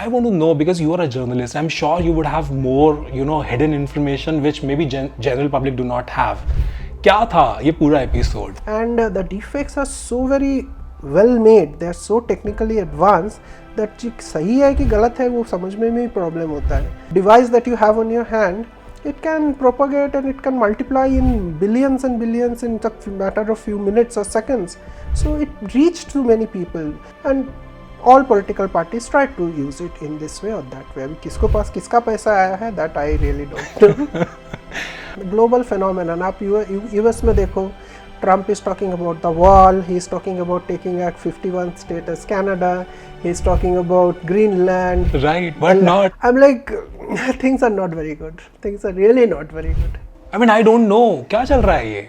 I want to know, because you are a journalist, I'm sure you would have more, hidden information which maybe general public do not have. क्या था ये पूरा episode? And the deepfakes are so very well made, they are so technically advanced that सही है कि गलत है वो समझने में भी प्रॉब्लम होता है. Device that you have on your hand, it can propagate and it can multiply in billions and billions in a matter of few minutes or seconds. So it reached to many people, and all political parties try to use it in this way or that way. अभी किसको पास किसका पैसा आया है, that I really don't know. Global phenomenon. आप US में देखो, Trump is talking about the wall, he is talking about taking Act 51 status Canada, he is talking about Greenland. Right, but not. I'm like, things are not very good. Things are really not very good. I mean, I don't know. क्या चल रहा है ये?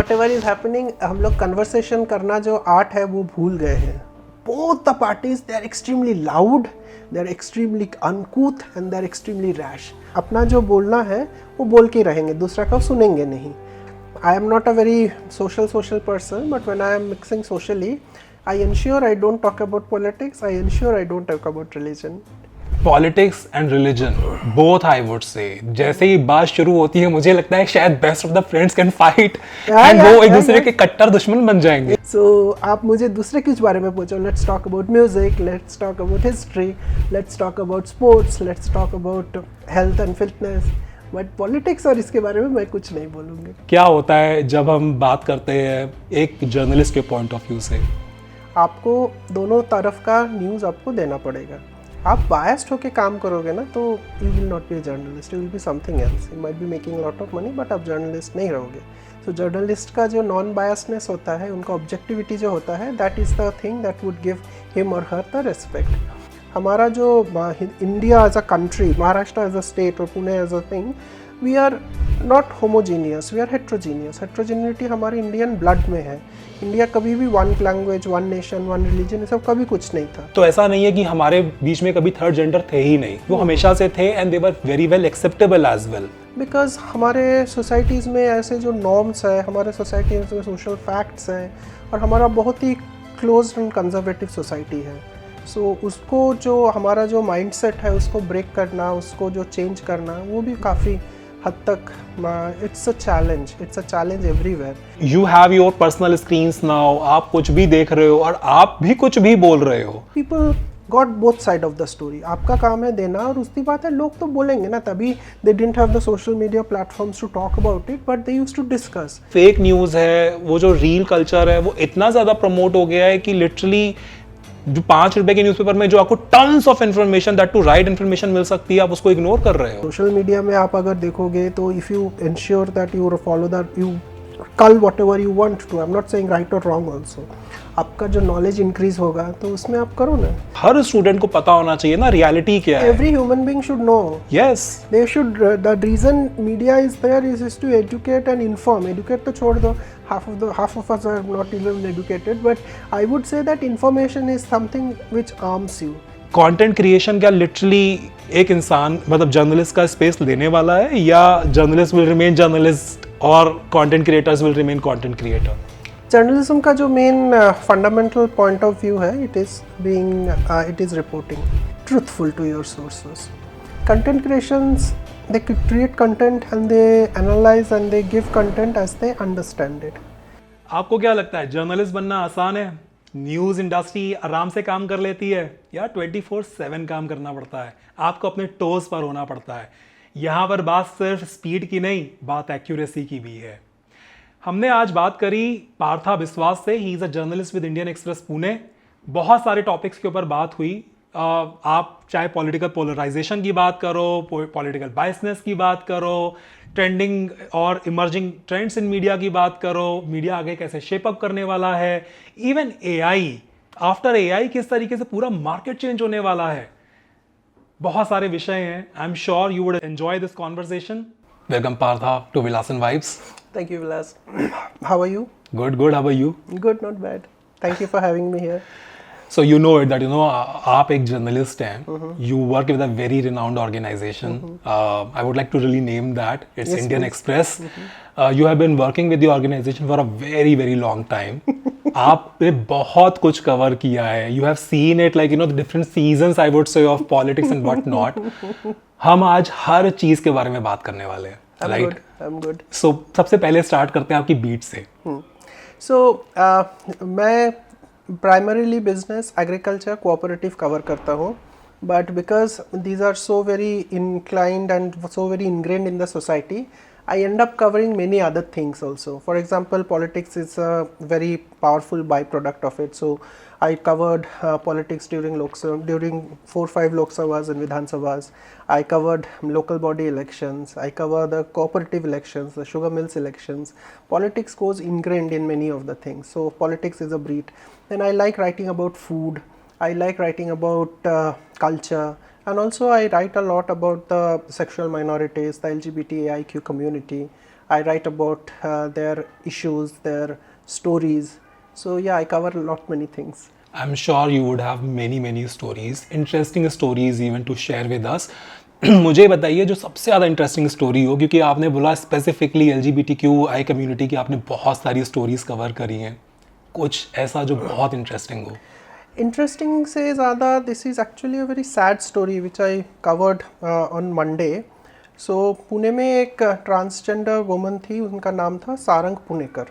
Whatever is happening, हम लोग conversation करना जो art है वो भूल गए हैं. Both the parties, they are extremely loud, they are extremely uncouth and they are extremely rash. अपना जो बोलना है वो बोल के रहेंगे, दूसरा का सुनेंगे नहीं. I am not a very social person, but when I am mixing socially, I ensure I don't talk about politics, I ensure I don't talk about religion. Politics and religion, both I would say. जैसे ही बात शुरू होती है मुझे लगता है शायद best of the friends can fight and वो एक दूसरे के कट्टर दुश्मन बन जाएंगे. So आप मुझे दूसरे किस बारे में पूछो? Let's talk about music, let's talk about history, let's talk about sports, let's talk about health and fitness. But politics और इसके बारे में मैं कुछ नहीं बोलूँगी. क्या होता है जब हम बात करते हैं एक जर्नलिस्ट के पॉइंट ऑफ व्यू से? आपको दोनों तरफ का न्यूज़ आपको देना पड़ेगा. आप बायस्ड होके काम करोगे ना तो you will not be a journalist, you will be something else. You might be making lot of money but आप जर्नलिस्ट नहीं रहोगे. सो जर्नलिस्ट का जो नॉन बायस्डनेस होता है, उनका ऑब्जेक्टिविटी जो होता है, that is the thing that would give him or her the respect. हमारा जो India as a country, Maharashtra as a state और Pune as a thing, we are not homogeneous, we are heterogeneous. Heterogeneity हमारे Indian blood में है. India कभी भी one language, one nation, one religion, ये सब कभी कुछ नहीं था. तो ऐसा नहीं है कि हमारे बीच में कभी थर्ड जेंडर थे ही नहीं, वो हमेशा से थे and they were very well acceptable as well. Because हमारे सोसाइटीज़ में ऐसे जो नॉर्म्स है, हमारे सोसाइटीज़ में सोशल फैक्ट्स हैं, और हमारा बहुत ही क्लोज एंड कंजर्वेटिव सोसाइटी है. सो उसको जो हमारा जो माइंडसेट है उसको ब्रेक करना, उसको जो चेंज करना, वो भी काफ़ी हद तक it's a challenge everywhere. You have your personal screens now, आप कुछ भी देख रहे हो और आप भी कुछ भी बोल रहे हो. People got both side of the story. आपका काम है देना, और उसकी बात है लोग तो बोलेंगे ना, तभी they didn't have the social media platforms to talk about it, but they used to discuss. Fake news है, वो जो रील कल्चर है वो इतना ज़्यादा प्रमोट हो गया है कि लिटरली जो 5 रुपए के न्यूज़पेपर में जो आपको tons of information, that too right information मिल सकती है, आप उसको इग्नोर कर रहे हो. सोशल मीडिया में आप अगर देखोगे तो if you ensure that you follow that, you can whatever you want to, I am not saying right or wrong also, आपका जो नॉलेज इंक्रीज होगा तो उसमें आप करो ना. हर स्टूडेंट को पता होना चाहिए ना रियलिटी क्या है. Every human being should know. Yes, they should. The reason media is there is to educate and inform. Educate तो छोड़ दो, half of us are not even educated, but I would say that information is something which arms you. Content creation क्या literally एक इंसान मतलब journalist का space लेने वाला है, या जर्नलिस्ट विल रिमेन जर्नलिस्ट और content creators will remain content creator? Journalism का जो main fundamental point of view है, it is reporting truthful to your sources. Content creations, they create content and they analyze and they give content as they understand it. आपको क्या लगता है journalist बनना आसान है? न्यूज़ इंडस्ट्री आराम से काम कर लेती है, या 24/7 काम करना पड़ता है? आपको अपने टोज पर होना पड़ता है. यहाँ पर बात सिर्फ स्पीड की नहीं, बात एक्यूरेसी की भी है. हमने आज बात करी पार्था बिस्वास से. He is a journalist with Indian express Pune. बहुत सारे टॉपिक्स के ऊपर बात हुई. आप चाहे पॉलिटिकल पोलराइजेशन की बात करो, पॉलिटिकल बायसनेस की बात करो, ट्रेंडिंग और इमर्जिंग ट्रेंड्स इन मीडिया की बात करो, मीडिया आगे कैसे शेप अप करने वाला है, इवन एआई, आफ्टर एआई किस तरीके से पूरा मार्केट चेंज होने वाला है. बहुत सारे विषय हैं. I am sure you would enjoy this conversation. Welcome Partha to Vilas and vibes. Thank you, Vilas. How are you? Good. How are you? Good, not bad. Thank you for having me here. So you know it that आप एक journalist हैं. You work with a very renowned organization. I would like to really name that. It's Yes, Indian please. Express. You have been working with the organization for a very long time. आपने बहुत कुछ cover किया है, you have seen it like the different seasons I would say of politics and what not. हम आज हर चीज के बारे में बात करने वाले हैं, राइट? I'm good. सो सबसे पहले स्टार्ट करते हैं आपकी बीट से। So मैं primarily business, agriculture, cooperative cover करता हूँ, but because these are so very inclined and so very ingrained in the society, I end up covering many other things also. For example, politics is a very powerful byproduct of it. So I covered politics during during 4-5 Lok Sabhas and Vidhan Sabhas. I covered local body elections. I cover the cooperative elections, the sugar mills elections. Politics goes ingrained in many of the things. So politics is a breed. Then I like writing about food. I like writing about culture. And also I write a lot about the sexual minorities, the LGBTIQ community. I write about their issues, their stories. So yeah, I cover a lot many things. I'm sure you would have many stories, interesting stories even to share with us. मुझे बताइए जो सबसे ज़्यादा interesting story हो, क्योंकि आपने बोला specifically LGBTQI community की आपने बहुत सारी स्टोरीज कवर करी हैं, कुछ ऐसा जो बहुत इंटरेस्टिंग हो। Interesting से ज़्यादा, this is actually a very sad story which I covered on Monday. So Pune में एक ट्रांसजेंडर वुमन थी, उनका नाम था सारंग पुणेकर।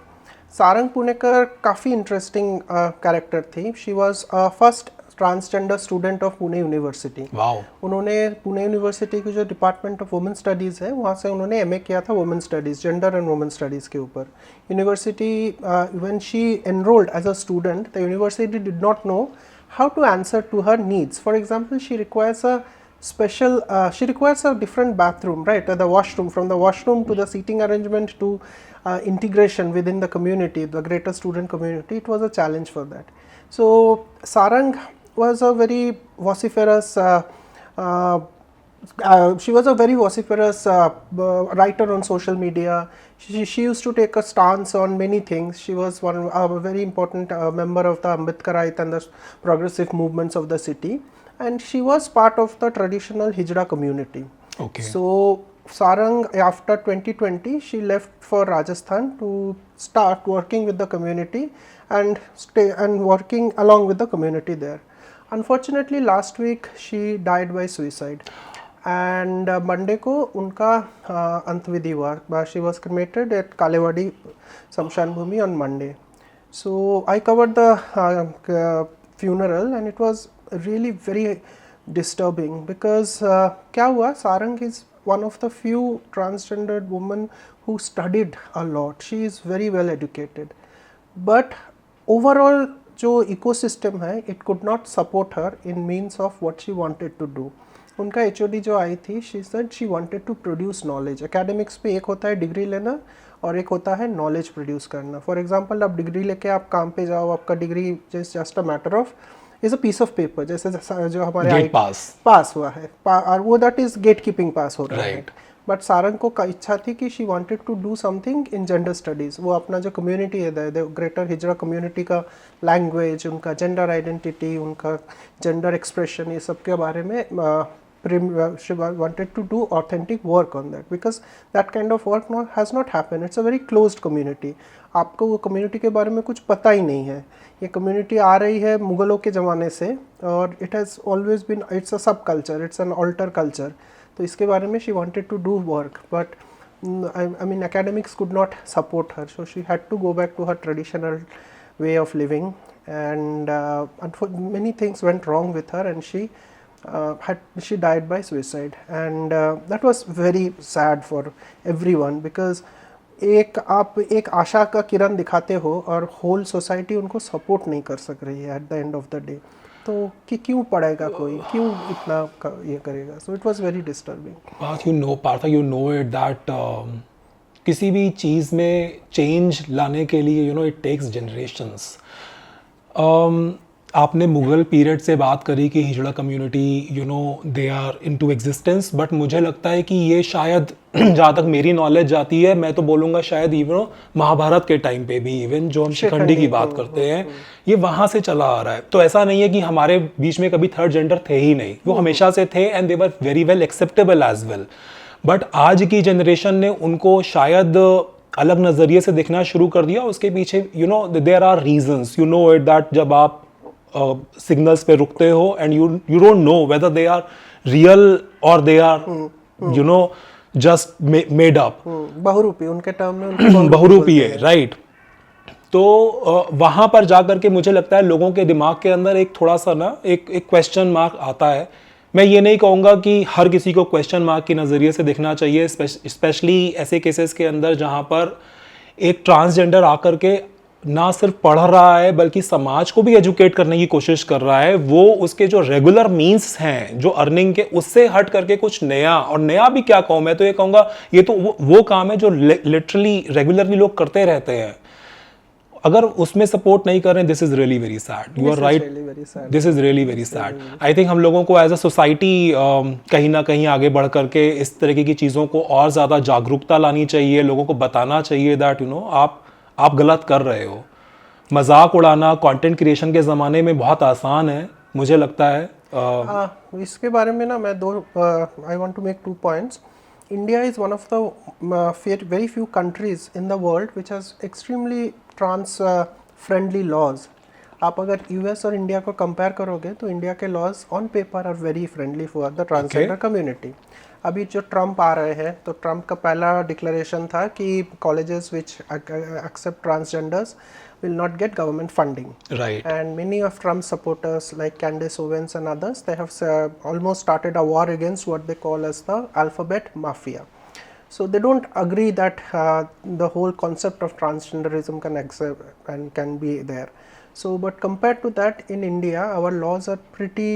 सारंग पुणेकर काफ़ी इंटरेस्टिंग कैरेक्टर थी। She was first transgender student of Pune university. Wow. उन्होंने पुणे यूनिवर्सिटी की जो डिपार्टमेंट ऑफ वुमेन स्टडीज़ है, वहाँ से उन्होंने MA किया था women studies, gender and women studies के ऊपर। University when she enrolled as a student, the university did not know how to answer to her needs. For example, she requires a special, she requires a different bathroom, right? The washroom, from the washroom to the seating arrangement to integration within the community, the greater student community, it was a challenge for that. So Sarang was a very vociferous, she was a very vociferous writer on social media. She used to take a stance on many things. She was a very important member of the Ambedkarite and the progressive movements of the city, and she was part of the traditional Hijra community. Okay. So Sarang, after 2020, she left for Rajasthan to start working with the community and working along with the community there. Unfortunately, last week she died by suicide. And Monday को उनका अंतविधि हुआ। She was cremated at Kalewadi शमशान भूमि on Monday. So I covered the funeral and it was really very disturbing because क्या हुआ, Sarang is one of the few transgendered women who studied a lot. She is very well educated, but overall जो ecosystem है, it could not support her in means of what she wanted to do. उनका HOD जो आई थी, she said she wanted to produce knowledge. Academics पे एक होता है degree लेना और एक होता है नॉलेज प्रोड्यूस करना। फॉर एग्जांपल, आप डिग्री लेके आप काम पे जाओ, आपका degree just a matter of is a piece of paper, जैसे जो हमारे पास हुआ है और वो that is gatekeeping pass हो रहा है। बट सारंग को इच्छा थी कि she wanted to do something in gender studies. वो अपना जो कम्युनिटी है, द ग्रेटर हिजरा कम्युनिटी का लैंग्वेज, उनका जेंडर आइडेंटिटी, उनका जेंडर एक्सप्रेशन, ये सब के बारे में she wanted to do authentic work on that, because that kind of work has not happened. It's a very closed community. आपको वो community के बारे में कुछ पता ही नहीं है। ये community आ रही है मुगलों के ज़माने से और it has always been, it's a sub culture, it's an alter culture. तो इसके बारे में she wanted to do work, but I mean academics could not support her, so she had to go back to her traditional way of living, and many things went wrong with her, and she died by suicide, and that was very sad for everyone, because आप एक आशा का किरण दिखाते हो और whole society उनको support नहीं कर सक रही है eight the end of the day. तो कि क्यों पढ़ेगा कोई, क्यों इतना ये करेगा? So it was very disturbing. Partha, you know it that किसी भी चीज़ में चेंज लाने के लिए इट टेक्स जनरेशंस। आपने मुग़ल पीरियड से बात करी कि हिजड़ा community they are into existence, but मुझे लगता है कि ये शायद जहाँ तक मेरी नॉलेज जाती है, मैं तो बोलूँगा शायद इवन महाभारत के टाइम पे भी, इवन जो हम शिखंडी की बात करते हैं, ये वहाँ से चला आ रहा है। तो ऐसा नहीं है कि हमारे बीच में कभी थर्ड जेंडर थे ही नहीं, वो हमेशा से थे and they were very well acceptable as well. But आज की जनरेशन ने उनको शायद अलग नज़रिए से देखना शुरू कर दिया। उसके पीछे you know there are reasons, you know it that जब आप सिग्नल्स पे रुकते हो and you don't know whether they are real or they are you know just made up, बहुरूपी उनके टर्म में उनको बहुरूपी है, राइट। तो वहाँ पर जा करके मुझे लगता है लोगों के दिमाग के अंदर एक थोड़ा सा ना एक क्वेश्चन मार्क आता है। मैं ये नहीं कहूँगा कि हर किसी को क्वेश्चन मार्क के नज़रिए से देखना चाहिए, स्पेशली ऐसे केसेस के अंदर जहाँ पर एक ट्रांसजेंडर आकर के ना सिर्फ पढ़ रहा है बल्कि समाज को भी एजुकेट करने की कोशिश कर रहा है। वो उसके जो रेगुलर मींस हैं जो अर्निंग के, उससे हट करके कुछ नया, और नया भी क्या कहूँ, मैं तो ये कहूँगा ये तो वो काम है जो लिटरली रेगुलरली लोग करते रहते हैं। अगर उसमें सपोर्ट नहीं कर रहे हैं, this is really very sad, you are right, this is really very sad. I think हम लोगों को एज अ सोसाइटी कहीं ना कहीं आगे बढ़ करके इस तरीके की चीज़ों को और ज़्यादा जागरूकता लानी चाहिए, लोगों को बताना चाहिए दैट यू नो आप गलत कर रहे हो। मजाक उड़ाना कंटेंट क्रिएशन के ज़माने में बहुत आसान है, मुझे लगता है। इसके बारे में ना मैं दो I want to make 2 points. India is one of the very few countries in the world which has extremely trans friendly laws. आप अगर US और इंडिया को कंपेयर करोगे तो इंडिया के laws on paper are very friendly for the transgender community. अभी जो Trump आ रहे हैं तो ट्रम्प का पहला डिक्लेरेशन था कि colleges which accept transgenders will not get government funding. Right. And many of Trump's supporters like Candace Owens and others, they have almost started a war against what they call as the alphabet mafia. So they don't agree that the whole concept of transgenderism can accept and can be there. So but compared to that, in India our laws are pretty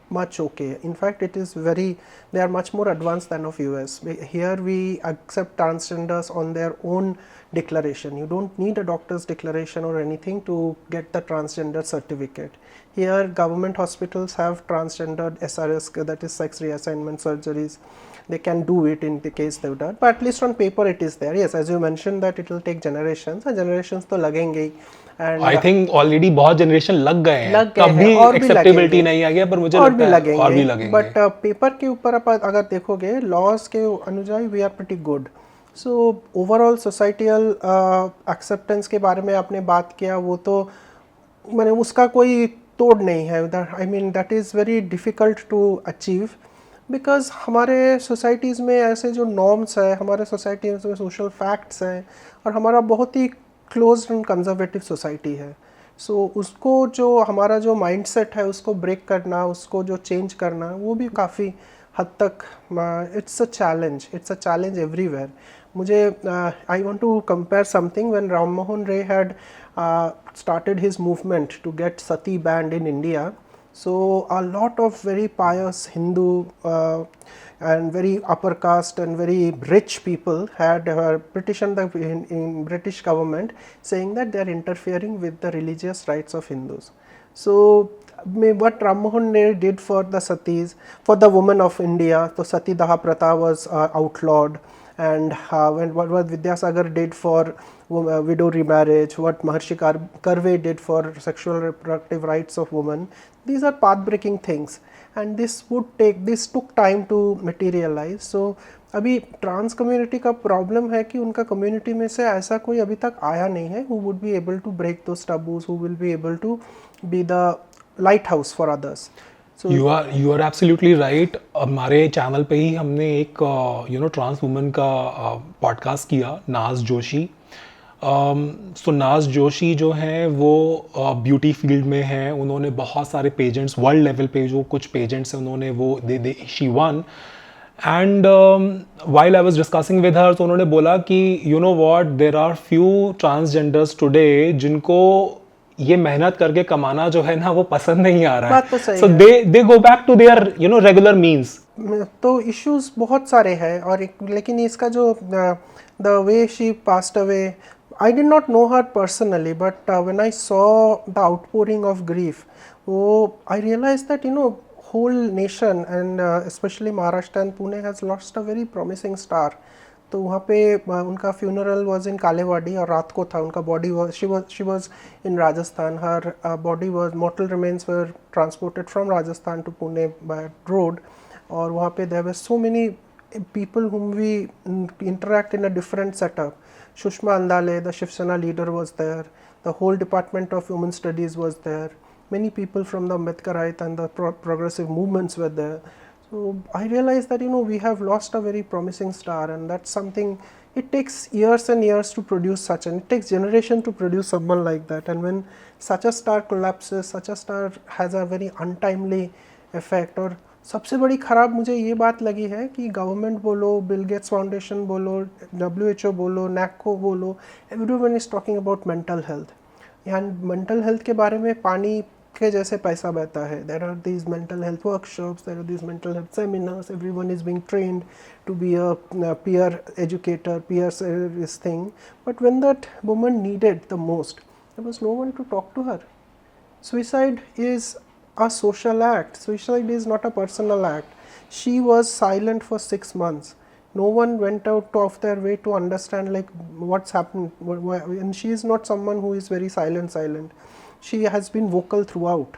much okay. In fact, they are much more advanced than of US. Here we accept transgenders on their own declaration. You don't need a doctor's declaration or anything to get the transgender certificate. Here government hospitals have transgendered SRS, that is sex reassignment surgeries. They can do it in the case they've done, but at least on paper it is there. Yes, as you mentioned that it will take generations, and generations तो लगेंगे ही। And I think already बहुत generation लग गए हैं, तब भी acceptability नहीं आ गया, पर मुझे लगता है और भी लगेंगे। But पेपर के ऊपर आप अगर देखोगे laws के अनुजाई we are pretty good. So overall societal acceptance के बारे में आपने बात किया, वो तो मैंने उसका कोई तोड़ नहीं है। I mean that is very difficult to achieve. Because हमारे सोसाइटीज़ में ऐसे जो नॉर्म्स है, हमारे सोसाइटी में सोशल फैक्ट्स हैं, और हमारा बहुत ही क्लोज एंड कंजर्वेटिव सोसाइटी है। सो उसको जो हमारा जो माइंडसेट है उसको ब्रेक करना, उसको जो चेंज करना, वो भी काफ़ी हद तक इट्स अ चैलेंज एवरीवेयर। मुझे I want to compare something when Ram Mohan Roy had started his movement to get sati banned in India. So a lot of very pious Hindu and very upper caste and very rich people had petitioned in British government saying that they are interfering with the religious rights of Hindus. So what Ram Mohan did for the satis, for the women of India, so Sati Daha Pratha was outlawed, and what Vidyasagar did for widow remarriage, what Maharshi Karve did for sexual reproductive rights of women, these are path breaking things, and this took time to materialize. So अभी trans community का problem है कि उनका community में से ऐसा कोई अभी तक आया नहीं है who would be able to break those taboos, who will be able to be the lighthouse for others. So you are absolutely right. हमारे चैनल पे ही हमने एक ट्रांस वुमन का पॉडकास्ट किया, नाज जोशी। सो नाज जोशी जो हैं वो ब्यूटी फील्ड में हैं, उन्होंने बहुत सारे पेजेंट्स वर्ल्ड लेवल पे जो कुछ पेजेंट्स हैं उन्होंने वो she won. And while I was discussing with her, तो उन्होंने बोला कि you know what, there are few transgenders today जिनको ये मेहनत करके कमाना जो है ना वो पसंद नहीं आ रहा है। So they go back to their regular means. तो इश्यूज बहुत सारे हैं, और लेकिन इसका जो the way she passed away, I did not know her personally, but when I saw the outpouring of grief, I realized that whole nation and especially Maharashtra and Pune has lost a very promising star. तो वहाँ पे उनका funeral was in Kalewadi और रात को था, उनका body she was in Rajasthan, her body was mortal remains were transported from Rajasthan to Pune by road, और वहाँ पे there were so many people whom we interact in a different setup. Shushma Andale, the Shiv Sena leader, was there. The whole Department of Women Studies was there. Many people from the Ambedkarite and the progressive movements were there. So I realized that we have lost a very promising star, and that's something. It takes years and years to produce such, and it takes generation to produce someone like that. And when such a star collapses, such a star has a very untimely effect. और सबसे बड़ी ख़राब मुझे ये बात लगी है कि गवर्नमेंट बोलो, बिल गेट्स फाउंडेशन बोलो, WHO बोलो, NACO बोलो, everyone is talking about mental health. यहाँ मेंटल हेल्थ के बारे में पानी के जैसे पैसा बहता है. There are these mental health workshops, there are these mental health seminars, everyone is being trained to be a peer educator, peer service thing. But when that woman needed the most, there was no one to talk to her. Suicide is a social act. Suicide is not a personal act. She was silent for 6 months. No one went out of their way to understand like what's happened. And she is not someone who is very silent. She has been vocal throughout.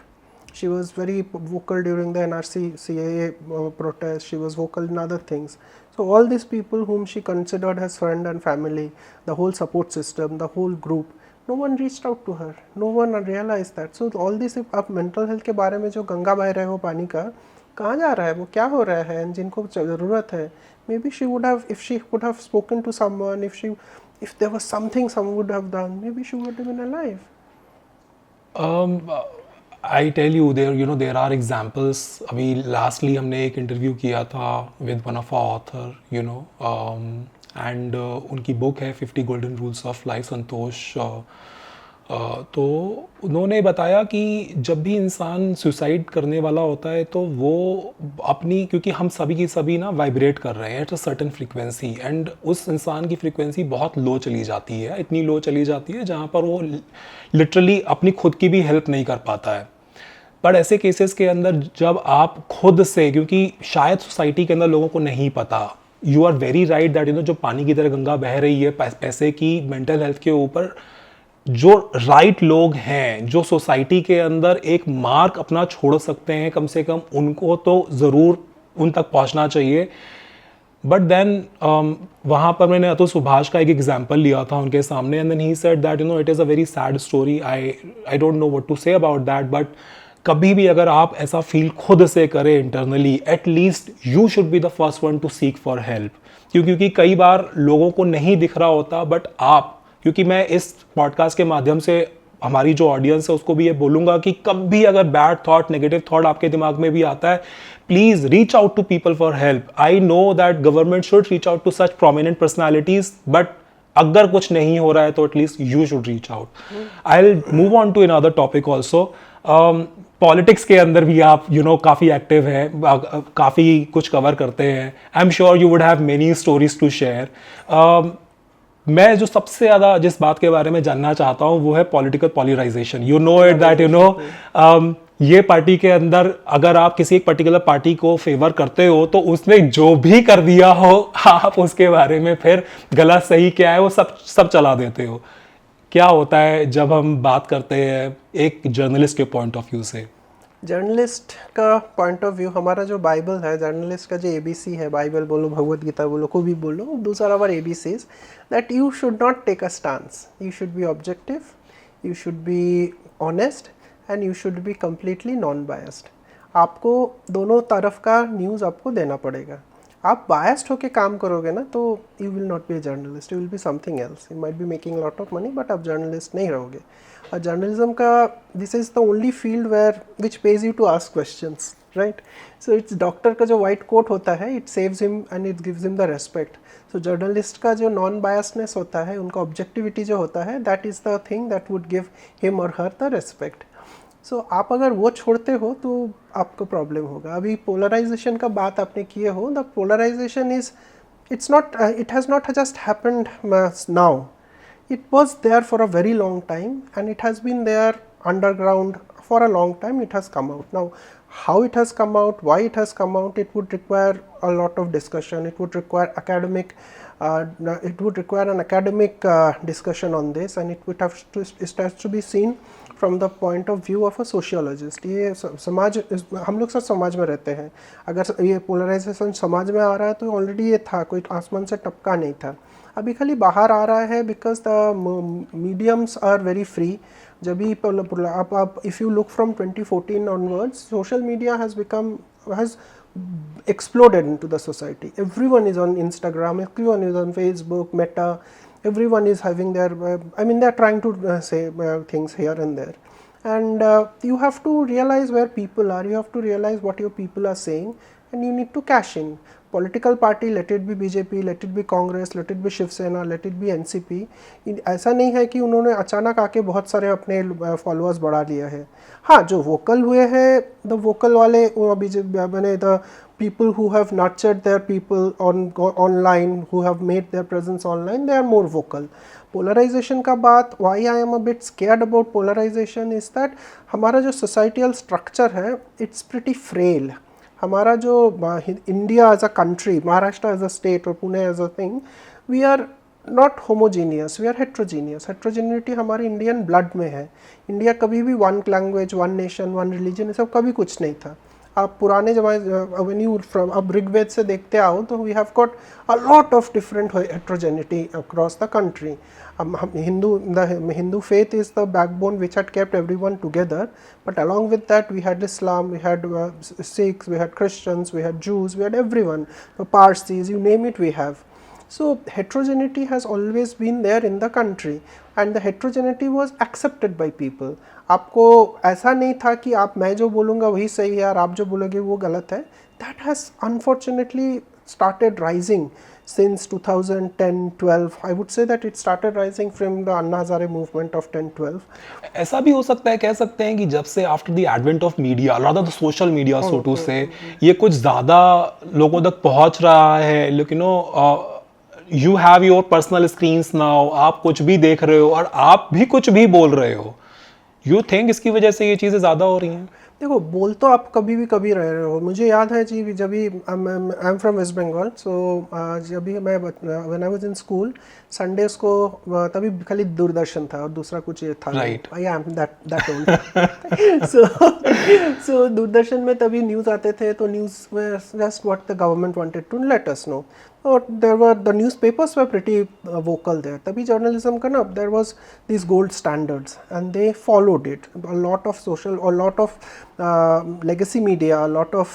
She was very vocal during the NRC CAA protest. She was vocal in other things. So all these people whom she considered as friend and family, the whole support system, the whole group, no one reached out to her. No one realized that. So all this, अब mental health के बारे में जो गंगा बह रहा है वो पानी का, कहाँ जा रहा है, वो क्या हो रहा है, जिनको ज़रूरत है, maybe she would have, if she could have spoken to someone, if there was something someone would have done, maybe she would have been alive. I tell you, there are examples. अभी lastly हमने एक interview किया था with one of our author, and उनकी book है 50 Golden Rules of Life, संतोष. तो उन्होंने बताया कि जब भी इंसान सुसाइड करने वाला होता है तो वो अपनी, क्योंकि हम सभी की सभी ना वाइब्रेट कर रहे हैं at a certain frequency, and उस इंसान की फ्रीक्वेंसी बहुत लो चली जाती है, इतनी लो चली जाती है जहाँ पर वो लिटरली अपनी खुद की भी हेल्प नहीं कर पाता है. बट ऐसे केसेस के अंदर जब आप खुद से, क्योंकि शायद सोसाइटी के अंदर लोगों को नहीं पता, you are very right that जो पानी की तरह गंगा बह रही है पैसे की मेंटल हेल्थ के ऊपर, जो राइट लोग हैं जो सोसाइटी के अंदर एक मार्क अपना छोड़ सकते हैं, कम से कम उनको तो ज़रूर उन तक पहुंचना चाहिए. बट देन वहाँ पर मैंने अतुल सुभाष का एक एग्जाम्पल लिया था उनके सामने, and then he said that it is a very sad story. I don't know what to say about that, but कभी भी अगर आप ऐसा फील खुद से करें internally, at least you should be the first one to seek for help. क्योंकि कई बार लोगों को नहीं दिख रहा होता, बट आप, क्योंकि मैं इस पॉडकास्ट के माध्यम से हमारी जो ऑडियंस है उसको भी ये बोलूँगा कि कभी अगर बैड थॉट, नेगेटिव थॉट आपके दिमाग में भी आता है, please reach out to people for help. I know that government should reach out to such prominent personalities, but अगर कुछ नहीं हो रहा है तो at least you should reach out. I will move on to another topic also. Politics के अंदर भी आप काफ़ी एक्टिव हैं, काफ़ी कुछ कवर करते हैं. I am sure you would have many stories to share. मैं जो सबसे ज़्यादा जिस बात के बारे में जानना चाहता हूँ वो है political polarisation. You know it that ये पार्टी के अंदर अगर आप किसी एक पर्टिकुलर पार्टी को फेवर करते हो तो उसने जो भी कर दिया हो आप उसके बारे में फिर गलत सही क्या है वो सब चला देते हो. क्या होता है जब हम बात करते हैं एक जर्नलिस्ट के पॉइंट ऑफ व्यू से? जर्नलिस्ट का पॉइंट ऑफ व्यू, हमारा जो बाइबल है, जर्नलिस्ट का जो ABC है, बाइबल बोलो, भगवद गीता बोलो, को भी बोलो, these are our ABCs, that you should not take a stance, you should be objective, you should be honest, and you should be completely non biased. आपको दोनों तरफ का न्यूज़ आपको देना पड़ेगा. आप बायस्ड होके काम करोगे ना तो you will not be a journalist, you will be something else. You might be making lot of money but आप जर्नलिस्ट नहीं रहोगे. और जर्नलिज्म का, this is the only field where which page you to ask questions, right? So it's doctor का जो white coat होता है, it saves him and it gives him the respect. So journalist का जो नॉन बायसनेस होता है, उनका objectivity जो होता है, that is the thing that would give him or her the respect. सो आप अगर वो छोड़ते हो तो आपको प्रॉब्लम होगा. अभी पोलराइजेशन का बात आपने किए हो, the polarization is, it's not, it has not just happened now. It was there for a very long time and it has been there underground for a long time. It has come out. Now, how it has come out, why it has come out, it would require a lot of discussion. It would require academic, it would require an academic discussion on this, and it has to be seen from the point of view of a sociologist. ये समाज, हम लोग सब समाज में रहते हैं, अगर ये पोलराइजेशन समाज में आ रहा है तो ऑलरेडी ये था, कोई आसमान से टपका नहीं था, अभी खाली बाहर आ रहा है because the mediums are very free. जब भी आप if you look from 2014 onwards, social media has exploded into the society. Everyone is on Instagram, everyone is on Facebook, Meta, everyone is having their they are trying to say things here and there, and you have to realize where people are, you have to realize what your people are saying, and you need to cash in. Political party, let it be BJP, let it be Congress, let it be Shiv Sena, let it be NCP, ऐसा नहीं है कि उन्होंने अचानक आके बहुत सारे अपने फॉलोअर्स बढ़ा लिया है। हाँ, जो वोकल हुए हैं, द वोकल वाले मैंने the people who have nurtured their people online, who have made their presence online, they are more vocal. Polarization का बात, why I am a bit scared about polarization is that हमारा जो societal structure है, it's pretty frail. हमारा जो India as a country, Maharashtra as a state और Pune as a thing, we are not homogeneous, we are heterogeneous. Heterogeneity हमारे Indian blood में है। India कभी भी one language, one nation, one religion, ये सब कभी कुछ नहीं था। आप पुराने जमाने अब ऋग्वेद से देखते आओ तो we have got a lot of different heterogeneity across the country. Hindu faith is the backbone which had kept everyone together, but along with that we had Islam, we had Sikhs, we had Christians, we had Jews, we had everyone, the Parsis, you name it we have. So heterogeneity has always been there in the country, and the heterogeneity was accepted by people. आपको ऐसा नहीं था कि मैं जो बोलूँगा वही सही है और आप जो बोलोगे वो गलत है। That has unfortunately started rising since 2010-12. I would say that it started rising from the Anna Hazare movement of 10-12. ऐसा भी हो सकता है, कह सकते हैं कि जब से after the advent of media, rather the social media so to say, ये कुछ ज़्यादा लोगों तक पहुंच रहा है। लेकिन you have your personal screens now, आप कुछ भी देख रहे हो और आप भी कुछ भी बोल रहे हो। You think इसकी वजह से ये चीज़ें ज़्यादा हो रही हैं? देखो, बोल तो आप कभी भी कभी रह रहे हो। मुझे याद है जी, जब भी I am from West Bengal, so जब भी मैं when I was in school, Sundays को तभी खाली दूरदर्शन था और दूसरा कुछ ये था। Right, I am that old. So Doordarshan में तभी न्यूज़ आते थे, तो न्यूज़ में just what the government wanted to let us know, और there were the newspapers were pretty vocal there. तभी journalism का ना, there was these gold standards and they followed it. A lot of social, a lot of legacy media, a lot of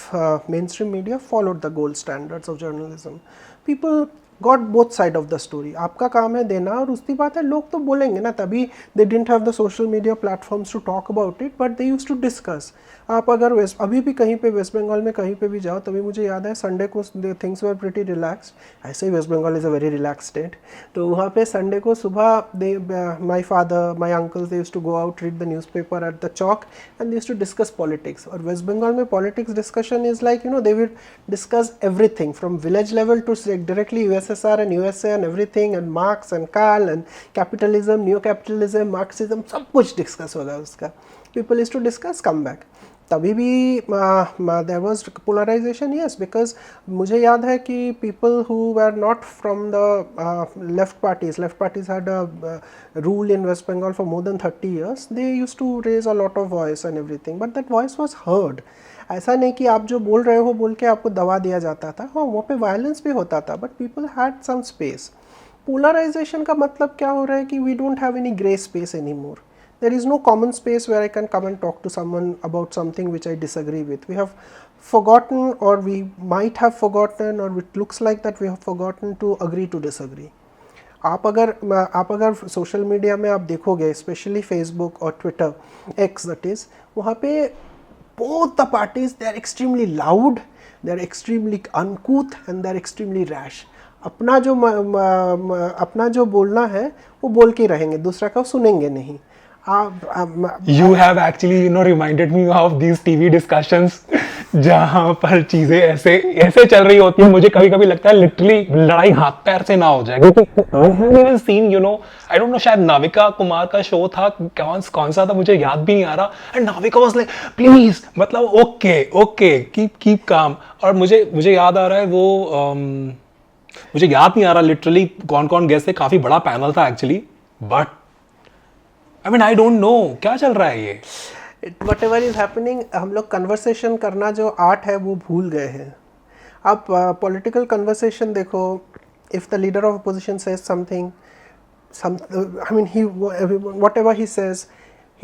mainstream media followed the gold standards of journalism. People got both side of the story. आपका काम है देना, और उसकी बात है लोग तो बोलेंगे ना, तभी they didn't have the social media platforms to talk about it, but they used to discuss. आप अगर अभी भी कहीं पे वेस्ट बंगाल में कहीं पे भी जाओ, तभी मुझे याद है संडे को थिंग्स वर प्रिटी रिलैक्स्ड। ऐसे ही West Bengal is a very relax state, तो वहाँ पे संडे को सुबह my father, my uncles, they used to go out, read the newspaper at the chowk, and they used to discuss politics. और West Bengal में politics discussion is like, you know, they will discuss everything from village level to directly USSR and USA and everything, and Marx and Karl and capitalism, neo capitalism, Marxism, सब कुछ discuss होगा उसका। People used to discuss come back. तभी भी there was polarization, yes, because मुझे याद है कि people who were not from the left parties had a rule in West Bengal for more than 30 years. They used to raise a lot of voice and everything, but that voice was heard. ऐसा नहीं कि आप जो बोल रहे हो बोल के आपको दबा दिया जाता था। हाँ, वहाँ पे वायलेंस भी होता था, but people had some space. Polarization का मतलब क्या हो रहा है कि we don't have any grey space any more. There is no common space where I can come and talk to someone about something which I disagree with. We have forgotten, or we might have forgotten, or it looks like that we have forgotten to agree to disagree. आप अगर social media में आप देखोगे, specially Facebook और Twitter, x that is, वहाँ पे both the parties, they are extremely loud, they are extremely uncouth, and they are extremely rash. अपना जो बोलना है वो बोल के रहेंगे, दूसरा का सुनेंगे नहीं। You have actually, you know, reminded me of these TV discussions जहाँ पर चीजें ऐसे चल रही होती है। मुझे कभी-कभी लगता है लिटरली लड़ाई हाथ पैर से ना हो जाए, क्योंकि scene, you know, I don't know, शायद नाविका कुमार का शो था, कौन सा था मुझे याद भी नहीं आ रहा, and Navika was like please, मतलब ओके कीप काम। और मुझे याद आ रहा है वो मुझे याद नहीं आ रहा लिटरली कौन गेस्ट थे, काफी बड़ा पैनल था actually, but I mean I don't no क्या चल रहा है ये. वट एवर इज हैपनिंग, हम लोग कन्वर्सेशन करना जो आर्ट है वो भूल गए हैं. आप पॉलिटिकल कन्वर्सेशन देखो, if the leader of opposition says something, I mean, whatever he says,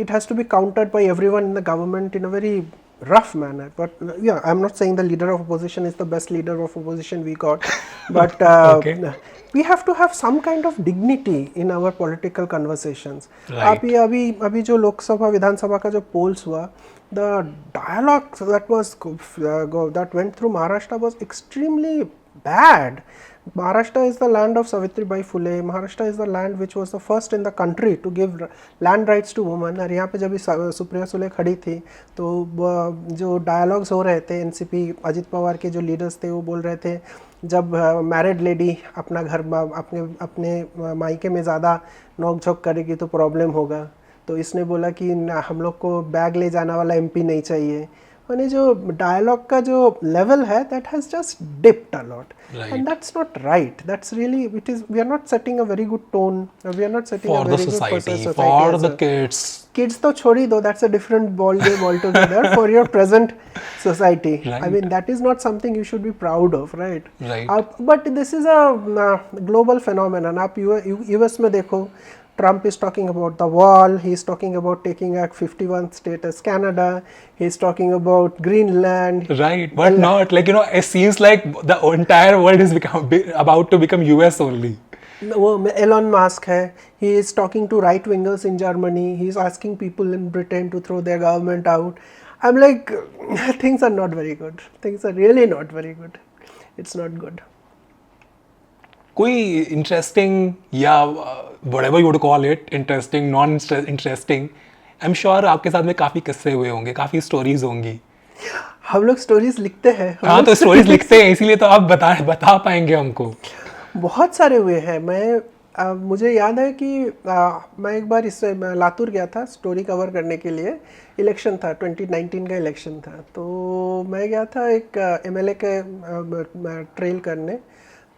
it has to be countered by everyone in the government in a very rough manner. But yeah, I'm not saying the leader of opposition is the best leader of opposition we got, but Okay. we have to have some kind of dignity in our political conversations. Right. आप ये अभी जो लोकसभा विधानसभा का जो polls हुआ, the dialogue that went through Maharashtra was extremely bad. Maharashtra is the land of Savitribai Phule. Maharashtra is the land which was the first in the country to give land rights to women. और यहाँ पे जब सुप्रिया सुले खड़ी थी तो जो dialogues हो रहे थे एनसीपी अजित पवार के जो लीडर्स थे वो बोल रहे थे जब मैरिड लेडी अपना घर अपने मायके में ज़्यादा नोक झोंक करेगी तो प्रॉब्लम होगा. तो इसने बोला कि हम लोग को बैग ले जाने वाला एमपी नहीं चाहिए. यानी जो डायलॉग का जो लेवल है that has just dipped a lot, and that's not right. That's really it is, we are not setting a very good tone, we are not setting a very good society for the kids तो छोड़ी दो, that's a different ball game altogether. For your present society, right. I mean that is not something you should be proud of, right? But this is a global phenomenon. आप US में देखो, Trump is talking about the wall, he is talking about taking Act 51 status Canada, he is talking about Greenland. Right, but not like, you know, it seems like the entire world is about to become US only. वो Elon Musk है, he is talking to right wingers in Germany, he is asking people in Britain to throw their government out. I'm like, things are not very good, things are really not very good, it's not good. कोई interesting या whatever you would call it, interesting non interesting, I am sure आपके साथ में काफ़ी किस्से हुए होंगे, काफ़ी स्टोरीज होंगी. हम लोग स्टोरीज लिखते हैं. हाँ, तो स्टोरीज लिखते हैं इसीलिए तो आप बता पाएंगे हमको. बहुत सारे हुए हैं. मुझे याद है कि मैं एक बार मैं लातूर गया था स्टोरी कवर करने के लिए. इलेक्शन था, 2019 का इलेक्शन था, तो मैं गया था एक एमएलए के ट्रेल करने.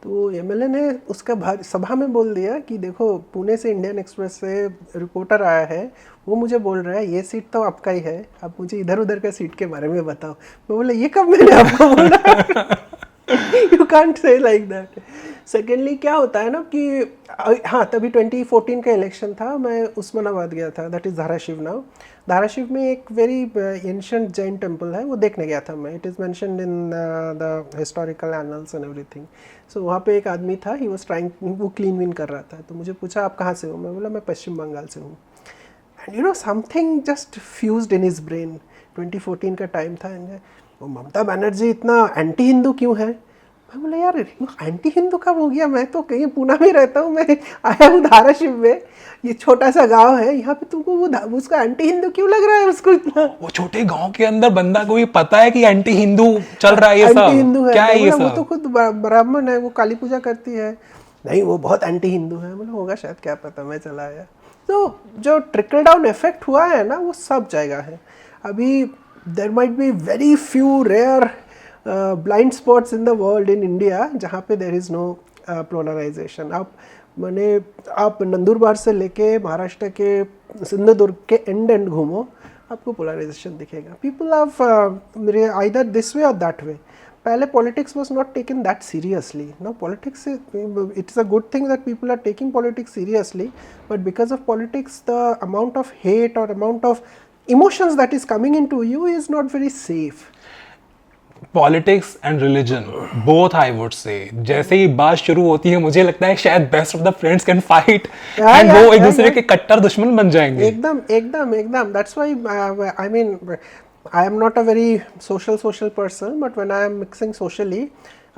तो एमएलए ने उसका सभा में बोल दिया कि देखो पुणे से इंडियन एक्सप्रेस से रिपोर्टर आया है, वो मुझे बोल रहा है ये सीट तो आपका ही है, आप मुझे इधर उधर का सीट के बारे में बताओ. मैं बोला ये कब मैंने आपको बोला? You can't say like that. Secondly क्या होता है ना कि हाँ, तभी 2014 का इलेक्शन था, मैं उस्मानाबाद गया था, that is Dharashiv now. Dharashiv में एक वेरी एंशिएंट जैन टेम्पल है, वो देखने गया था मैं. It is mentioned in the historical annals and everything. So वहाँ पे एक आदमी था, ही वाज ट्राइंग, वो क्लीन विन कर रहा था. तो मुझे पूछा आप कहाँ से हो? मैं बोला मैं पश्चिम बंगाल से हूँ. And you know something just fused in his brain. 2014 का टाइम था, एंड वो ममता बनर्जी इतना एंटी हिंदू क्यों है? मैं बोला यार एंटी हिंदू कब हो गया? मैं तो कहीं पूना में रहता हूँ, मैं आया हूँ धाराशिव में, ये छोटा सा गांव है, यहाँ पे तुमको वो उसका एंटी हिंदू क्यों लग रहा है उसको इतना? वो छोटे गांव के अंदर बंदा को भी पता है कि एंटी हिंदू चल रहा है, ये सब एंटी हिंदू है. क्या है ये सब? वो तो खुद ब्राह्मण है, वो काली पूजा करती है. नहीं वो बहुत एंटी हिंदू है. मतलब होगा शायद, क्या पता, मैं चला आया. तो जो ट्रिकल डाउन इफेक्ट हुआ है ना, वो सब जगह है. अभी there might be very few rare blind spots in the world, in India, जहाँ पे देयर इज़ नो पोलराइजेशन. आप नंदुरबार से लेके महाराष्ट्र के सिंधुदुर्ग के एंड घूमो, आपको पोलराइजेशन दिखेगा. People have either this way और दैट वे. पहले politics was not taken that seriously. Now politics it's a good thing that people are taking politics seriously, but because of politics the amount of hate or amount of emotions that is coming into you is not very safe. Politics and religion both I would say, जैसे ही बात शुरू होती है मुझे लगता है शायद best of the friends can fight and वो एक दूसरे के कट्टर दुश्मन बन जाएंगे. एकदम that's why I mean I am not a very social person, but when I am mixing socially,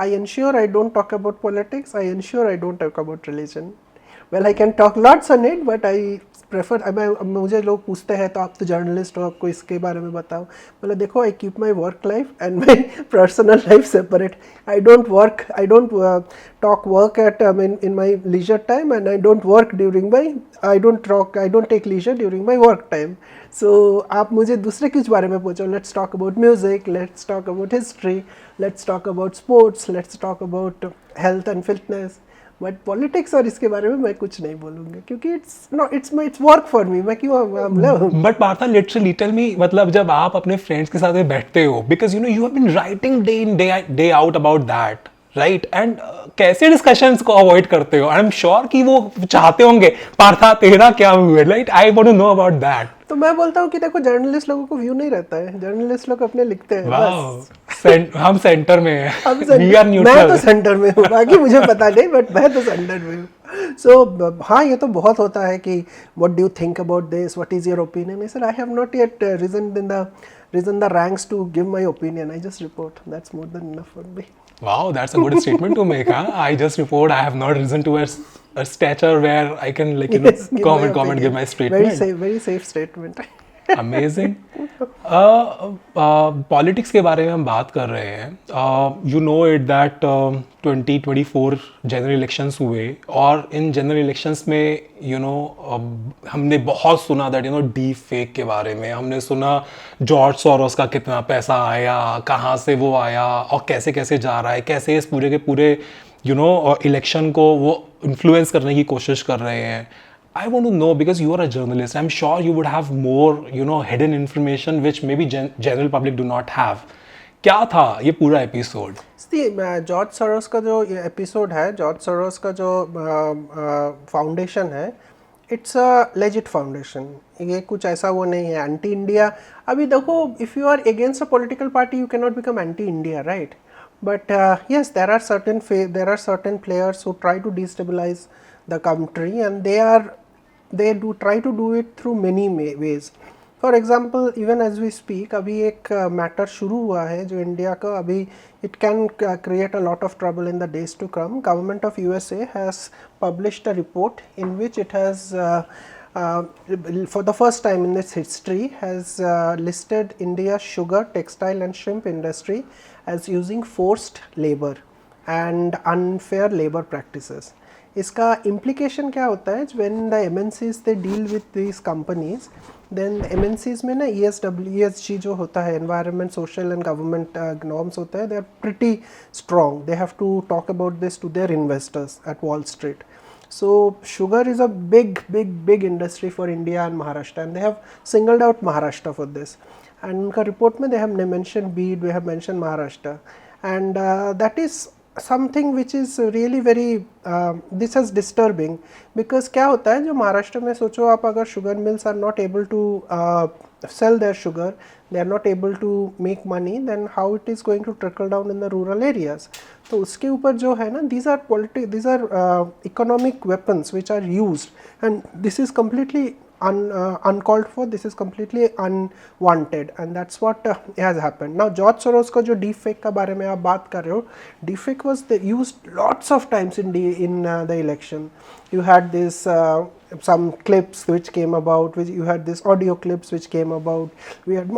I ensure I don't talk about politics, I ensure I don't talk about religion. Well, I can talk lots on it, but I prefer, मुझे लोग पूछते हैं तो आप तो journalist हो, आपको इसके बारे में बताओ. बोला देखो, I keep my work life and my personal life separate. I don't talk work at in my leisure time, and I don't work during my, I don't take leisure during my work time. So आप मुझे दूसरे किस बारे में पूछो. Let's talk about music, let's talk about history, let's talk about sports, let's talk about health and fitness. But politics और इसके बारे में मैं कुछ नहीं बोलूँगा क्योंकि इट्स वर्क फॉर मी, मैं क्यों मतलब but Partha literally tell me, मतलब जब आप अपने फ्रेंड्स के साथ में बैठते हो, because you have been writing day in day out about that, right, and कैसे डिस्कशंस को अवॉइड करते हो? आई एम श्योर कि वो चाहते होंगे पार्था तेरा क्या हुआ, right, I want to know about that. तो मैं बोलता हूँ कि देखो जर्नलिस्ट लोगों को व्यू नहीं रहता है, जर्नलिस्ट लोग अपने लिखते हैं बस। हम सेंटर में हैं, अब वी आर मैं न्यूट्रल। तो सेंटर में हूँ, बाकी मुझे पता नहीं, बट मैं तो सेंटर में हूँ। सो हाँ, ये तो बहुत होता है कि what do you think about this, what is your opinion. I said I have not yet risen the ranks to give my opinion. I just report. That's more than enough for me. Wow, that's a good statement to make, huh? I just report. I have not risen to a stature where I can, like, you know, Yes, give my comment, opinion. give my statement. Very safe statement. Amazing. Politics के बारे में हम बात कर रहे हैं। You know it that 2024 general elections हुए, और इन जनरल इलेक्शंस में हमने बहुत सुना दैट डीप फेक के बारे में। हमने सुना जॉर्ज सोरोस का कितना पैसा आया, कहाँ से वो आया और कैसे कैसे जा रहा है, कैसे इस पूरे के पूरे इलेक्शन को वो इन्फ्लुएंस करने की कोशिश कर रहे हैं। I want to know, because you are a journalist, I'm sure you would have more hidden information which maybe general public do not have. क्या था ये पूरा एपिसोड? जॉर्ज सोरोस का जो एपिसोड है, जॉर्ज सोरोस का जो फाउंडेशन है, इट्स अ लेजिट फाउंडेशन। ये कुछ ऐसा वो नहीं है एंटी इंडिया। अभी देखो, if you are against a political party you can not become anti India, right? But yes, there are certain players who try to destabilize the country, and they try to do it through many ways. For example, even as we speak, अभी एक matter शुरू हुआ है जो India का अभी it can create a lot of trouble in the days to come. Government of USA has published a report in which it has for the first time in its history has listed India's sugar, textile and shrimp industry as using forced labor and unfair labor practices. इसका implication क्या होता है? When the MNCs they deal with these companies, then MNCs में ना ESG जो होता है, environment, social and government norms होता है, they are pretty strong. They have to talk about this to their investors at Wall Street. So sugar is a big industry for India and Maharashtra, and they have singled out Maharashtra for this. And उनका report में they have mentioned Bid, they have mentioned Maharashtra, and that is something which is really very this is disturbing, because क्या होता है जो महाराष्ट्र में, सोचो आप, अगर sugar mills are not able to sell their sugar, they are not able to make money, then how it is going to trickle down in the rural areas? तो उसके ऊपर जो है ना, these are economic weapons which are used, and this is completely uncalled for, this is completely unwanted, and that's what has happened. Now George Soros का जो deep fake का बारे में आप बात कर रहे हो, deep fake was used lots of times in the election. You had this some clips which came about, which you had this audio clips which came about, we had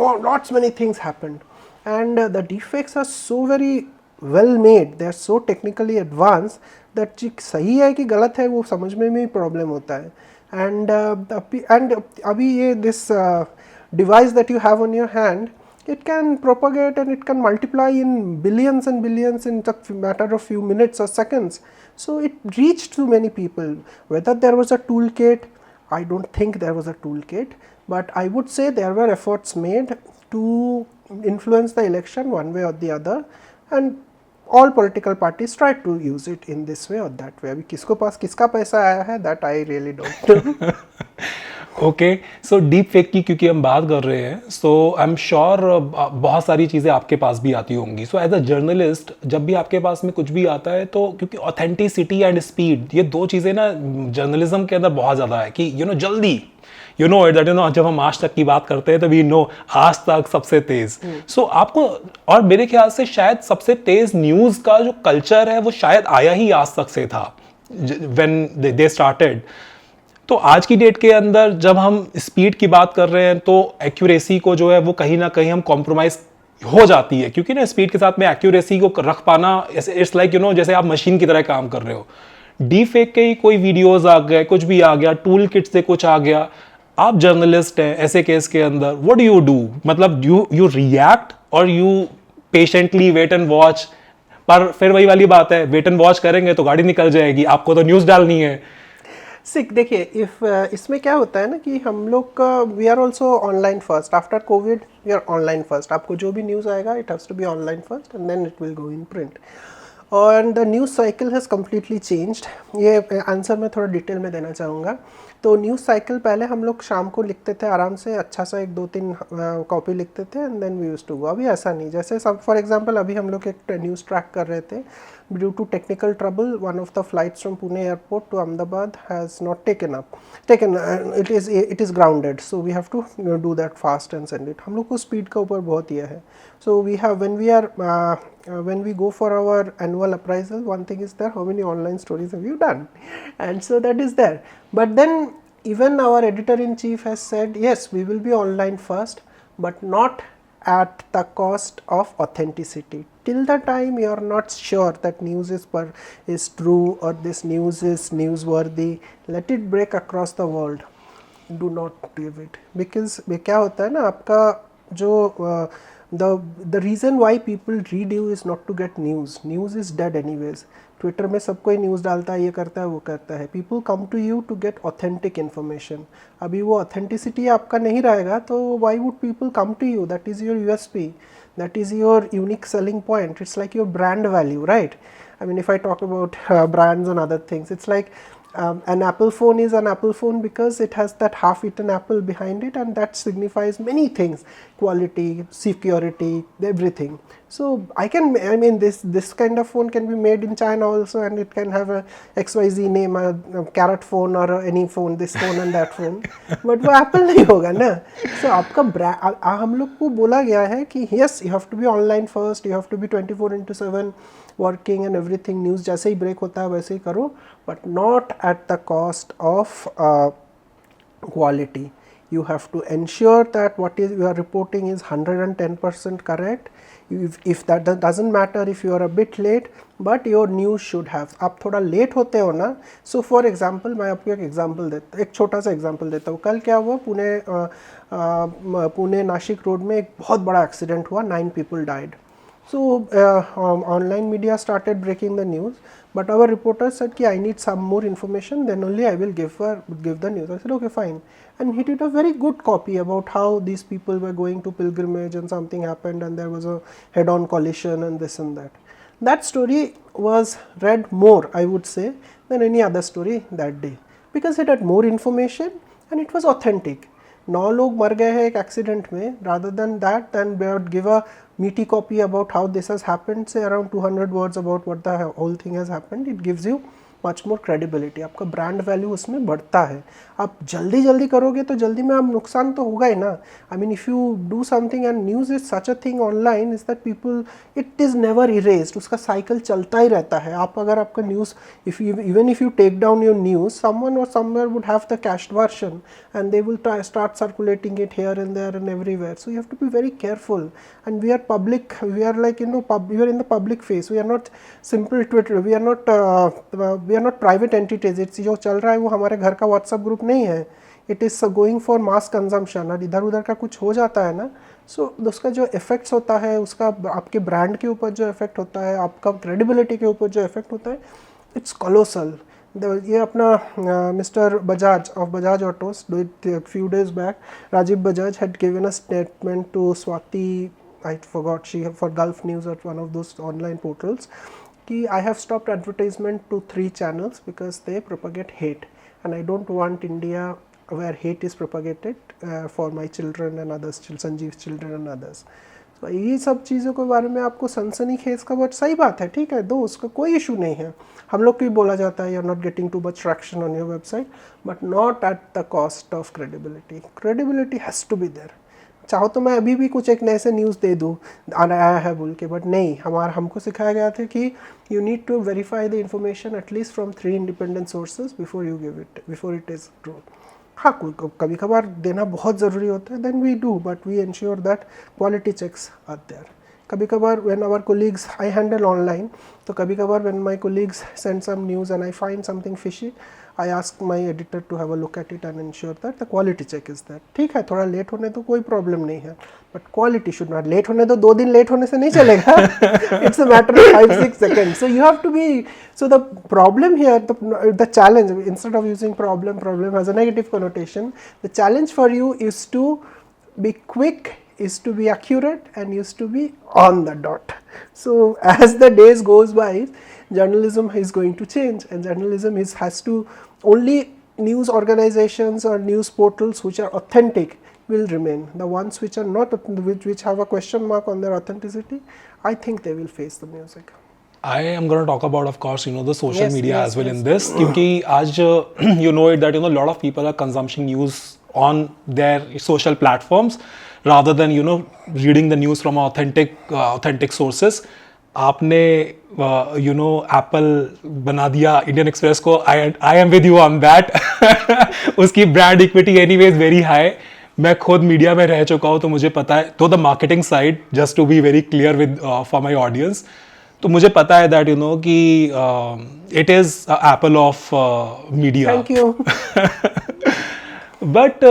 many things happened, and the deep fakes are so very well made, they are so technically advanced that सही है कि गलत है वो समझने में ही problem होता है. And अभी ये this device that you have on your hand, it can propagate and it can multiply in billions and billions in a matter of few minutes or seconds. So it reached to many people. Whether there was a toolkit, I don't think there was a toolkit, but I would say there were efforts made to influence the election one way or the other, and all political parties tried to use it in this way or that way. अभी किसको पास किसका पैसा आया है, that I really don't know. Okay, so deep fake की क्योंकि हम बात कर रहे हैं, सो आई एम श्योर बहुत सारी चीज़ें आपके पास भी आती होंगी. सो एज अ जर्नलिस्ट जब भी आपके पास में कुछ भी आता है, तो क्योंकि ऑथेंटिसिटी एंड स्पीड, ये दो चीज़ें ना जर्नलिज्म के अंदर बहुत ज़्यादा है कि जल्दी जब हम आज तक की बात करते हैं तो वी नो आज तक सबसे तेज. सो आपको, और मेरे ख्याल से शायद सबसे तेज न्यूज़ का जो कल्चर है वो शायद आया ही आज तक से था व्हेन दे स्टार्टेड. तो आज की डेट के अंदर जब हम स्पीड की बात कर रहे हैं तो एक्यूरेसी को जो है वो कहीं ना कहीं हम कॉम्प्रोमाइज़ हो जाती है, क्योंकि ना स्पीड के साथ में एक्यूरेसी को रख पाना, इट्स लाइक जैसे आप मशीन की तरह काम कर रहे हो. डी फेक के ही कोई वीडियोस आ गए, कुछ भी आ गया, टूल किट से कुछ आ गया. आप जर्नलिस्ट हैं ऐसे केस के अंदर, व्हाट डू यू डू? मतलब यू रिएक्ट और you patiently wait and watch, पर फिर वही वाली बात है, वेट एंड वॉच करेंगे तो गाड़ी निकल जाएगी, आपको तो न्यूज़ डालनी है। सिक देखिए, इफ इसमें क्या होता है ना कि हम लोग का we are also online first after Covid, we are online first. आपको जो भी न्यूज़ आएगा it has to be online first and then it will go in print. और the news cycle has completely changed. ये answer मैं थोड़ा detail में देना चाहूँगा। तो न्यूज़ साइकिल पहले हम लोग शाम को लिखते थे आराम से, अच्छा सा 1-2-3 कॉपी लिखते थे and then we used to go. अभी ऐसा नहीं। जैसे सब फॉर एग्जांपल अभी हम लोग एक न्यूज़ ट्रैक कर रहे थे, due to technical trouble one of the flights from Pune airport to Ahmedabad has not taken it is grounded, so we have to do that fast and send it. हम लोग को स्पीड का ऊपर बहुत ये है। So we have when we go for our annual appraisal, one thing is there, how many online stories have you done, and so that is there. But then even our editor in chief has said yes, we will be online first, but not at the cost of authenticity. Till the time you are not sure that news is true or this news is newsworthy, let it break across the world, do not give it. Because क्या होता है ना, आपका जो the reason why people read you is not to get news. News is dead anyways. Twitter में सब कोई news डालता है, ये करता है वो करता है। People come to you to get authentic information. अभी वो ऑथेंटिसिटी आपका नहीं रहेगा तो why would people come to you? That is your USP, that is your unique selling point, it's like your brand value, right? I mean, if I talk about brands and other things, it's like an Apple phone is an Apple phone because it has that half-eaten apple behind it, and that signifies many things: quality, security, everything. So I mean, this kind of phone can be made in China also, and it can have a XYZ name, a carrot phone or any phone, this phone and that phone. But वो Apple नहीं होगा ना. So आपका brand, हम लोग को बोला गया है कि yes, you have to be online first, you have to be 24/7 working and everything. News जैसे ही ब्रेक होता है वैसे ही करो, but not at the cost of quality. You have to ensure that what is you are reporting is 110% correct. If that doesn't matter if you are a bit late, but your news should have. आप थोड़ा late होते हो ना, so for example मैं आपको एक example देता, एक छोटा सा एग्जांपल देता हूँ। कल क्या हुआ, पुणे नासिक रोड में एक बहुत बड़ा एक्सीडेंट हुआ, 9 people died. So online media started breaking the news, but our reporter said कि I need some more information, then only I will give the news. I said okay, fine, and he did a very good copy about how these people were going to pilgrimage and something happened and there was a head-on collision and this and that. That story was read more, I would say, than any other story that day because it had more information and it was authentic. 9 लोग मर गए हैं एक accident में, rather than that, then we would give a meaty copy about how this has happened, say around 200 words about what the whole thing has happened. It gives you much more credibility. आपका brand value उसमें बढ़ता है। आप जल्दी करोगे तो जल्दी में आप नुकसान तो होगा ही ना। I mean if you do something and news is such a thing online is that people, it is never erased, उसका साइकिल चलता ही रहता है। आप अगर आपका news even if you take down your news, someone or somewhere would have the cached version and they will start circulating it here and there and everywhere. So you have to be very careful, and we are public, we are like, we are in the public face, we are not simple Twitter, we are not private entities. It's जो चल रहा है वो हमारे घर का WhatsApp group नहीं है, it is going for mass consumption. और इधर उधर का कुछ हो जाता है ना, so उसका जो इफेक्ट्स होता है, उसका आपके ब्रांड के ऊपर जो इफेक्ट होता है, आपका क्रेडिबिलिटी के ऊपर जो इफेक्ट होता है, इट्स कोलोसल. ये अपना mister Bajaj of Bajaj autos, few days back, Rajiv Bajaj had given a statement to Swati, I forgot, she for Gulf News at one of those online portals, कि I have stopped advertisement to 3 channels because they propagate hate and I don't want India where hate is propagated for my children and others, Sanjeev's children and others. So ये सब चीज़ों के बारे में आपको सनसनीखेज का बहुत सही बात है, ठीक है, दो, उसका कोई इशू नहीं है। हम लोग को भी बोला जाता है you are not getting too much traction on your website, but not at the cost of credibility. Credibility has to be there. चाहो तो मैं अभी भी कुछ एक नए से न्यूज़ दे दूँ आया है बोल के, बट नहीं, हमको सिखाया गया था कि you need to verify the information at least from 3 independent sources before you give it, before it is true. हाँ, कभी कभार देना बहुत ज़रूरी होता है, then we do, but we ensure that quality checks are there. कभी कभार when our colleagues, I handle online, तो कभी कभार when my colleagues send some news and I find something fishy, I ask my editor to have a look at it and ensure that the quality check is there. ठीक है, थोड़ा late होने तो कोई problem नहीं है, but quality should not, late होने तो 2 दिन लेट होने से नहीं चलेगा. It's a matter of 5-6 seconds. So you have to be, so the problem here, the challenge, instead of using problem has a negative connotation, the challenge for you is to be quick, is to be accurate, and is to be on the dot. So as the days goes by, journalism is going to change, and journalism has to, only news organizations or news portals which are authentic will remain. The ones which are not, which have a question mark on their authenticity, I think they will face the music. I am going to talk about, of course, the social Yes, media yes, as well yes. in this. क्योंकि आज you know it that a lot of people are consuming news on their social platforms rather than reading the news from authentic sources. आपने Apple बना दिया Indian Express को. I am with you on that. उसकी brand equity anyways very high. मैं खुद media में रह चुका हूँ तो मुझे पता है. तो the marketing side, just to be very clear with for my audience, तो मुझे पता है दैट कि it is apple of media. Thank you. But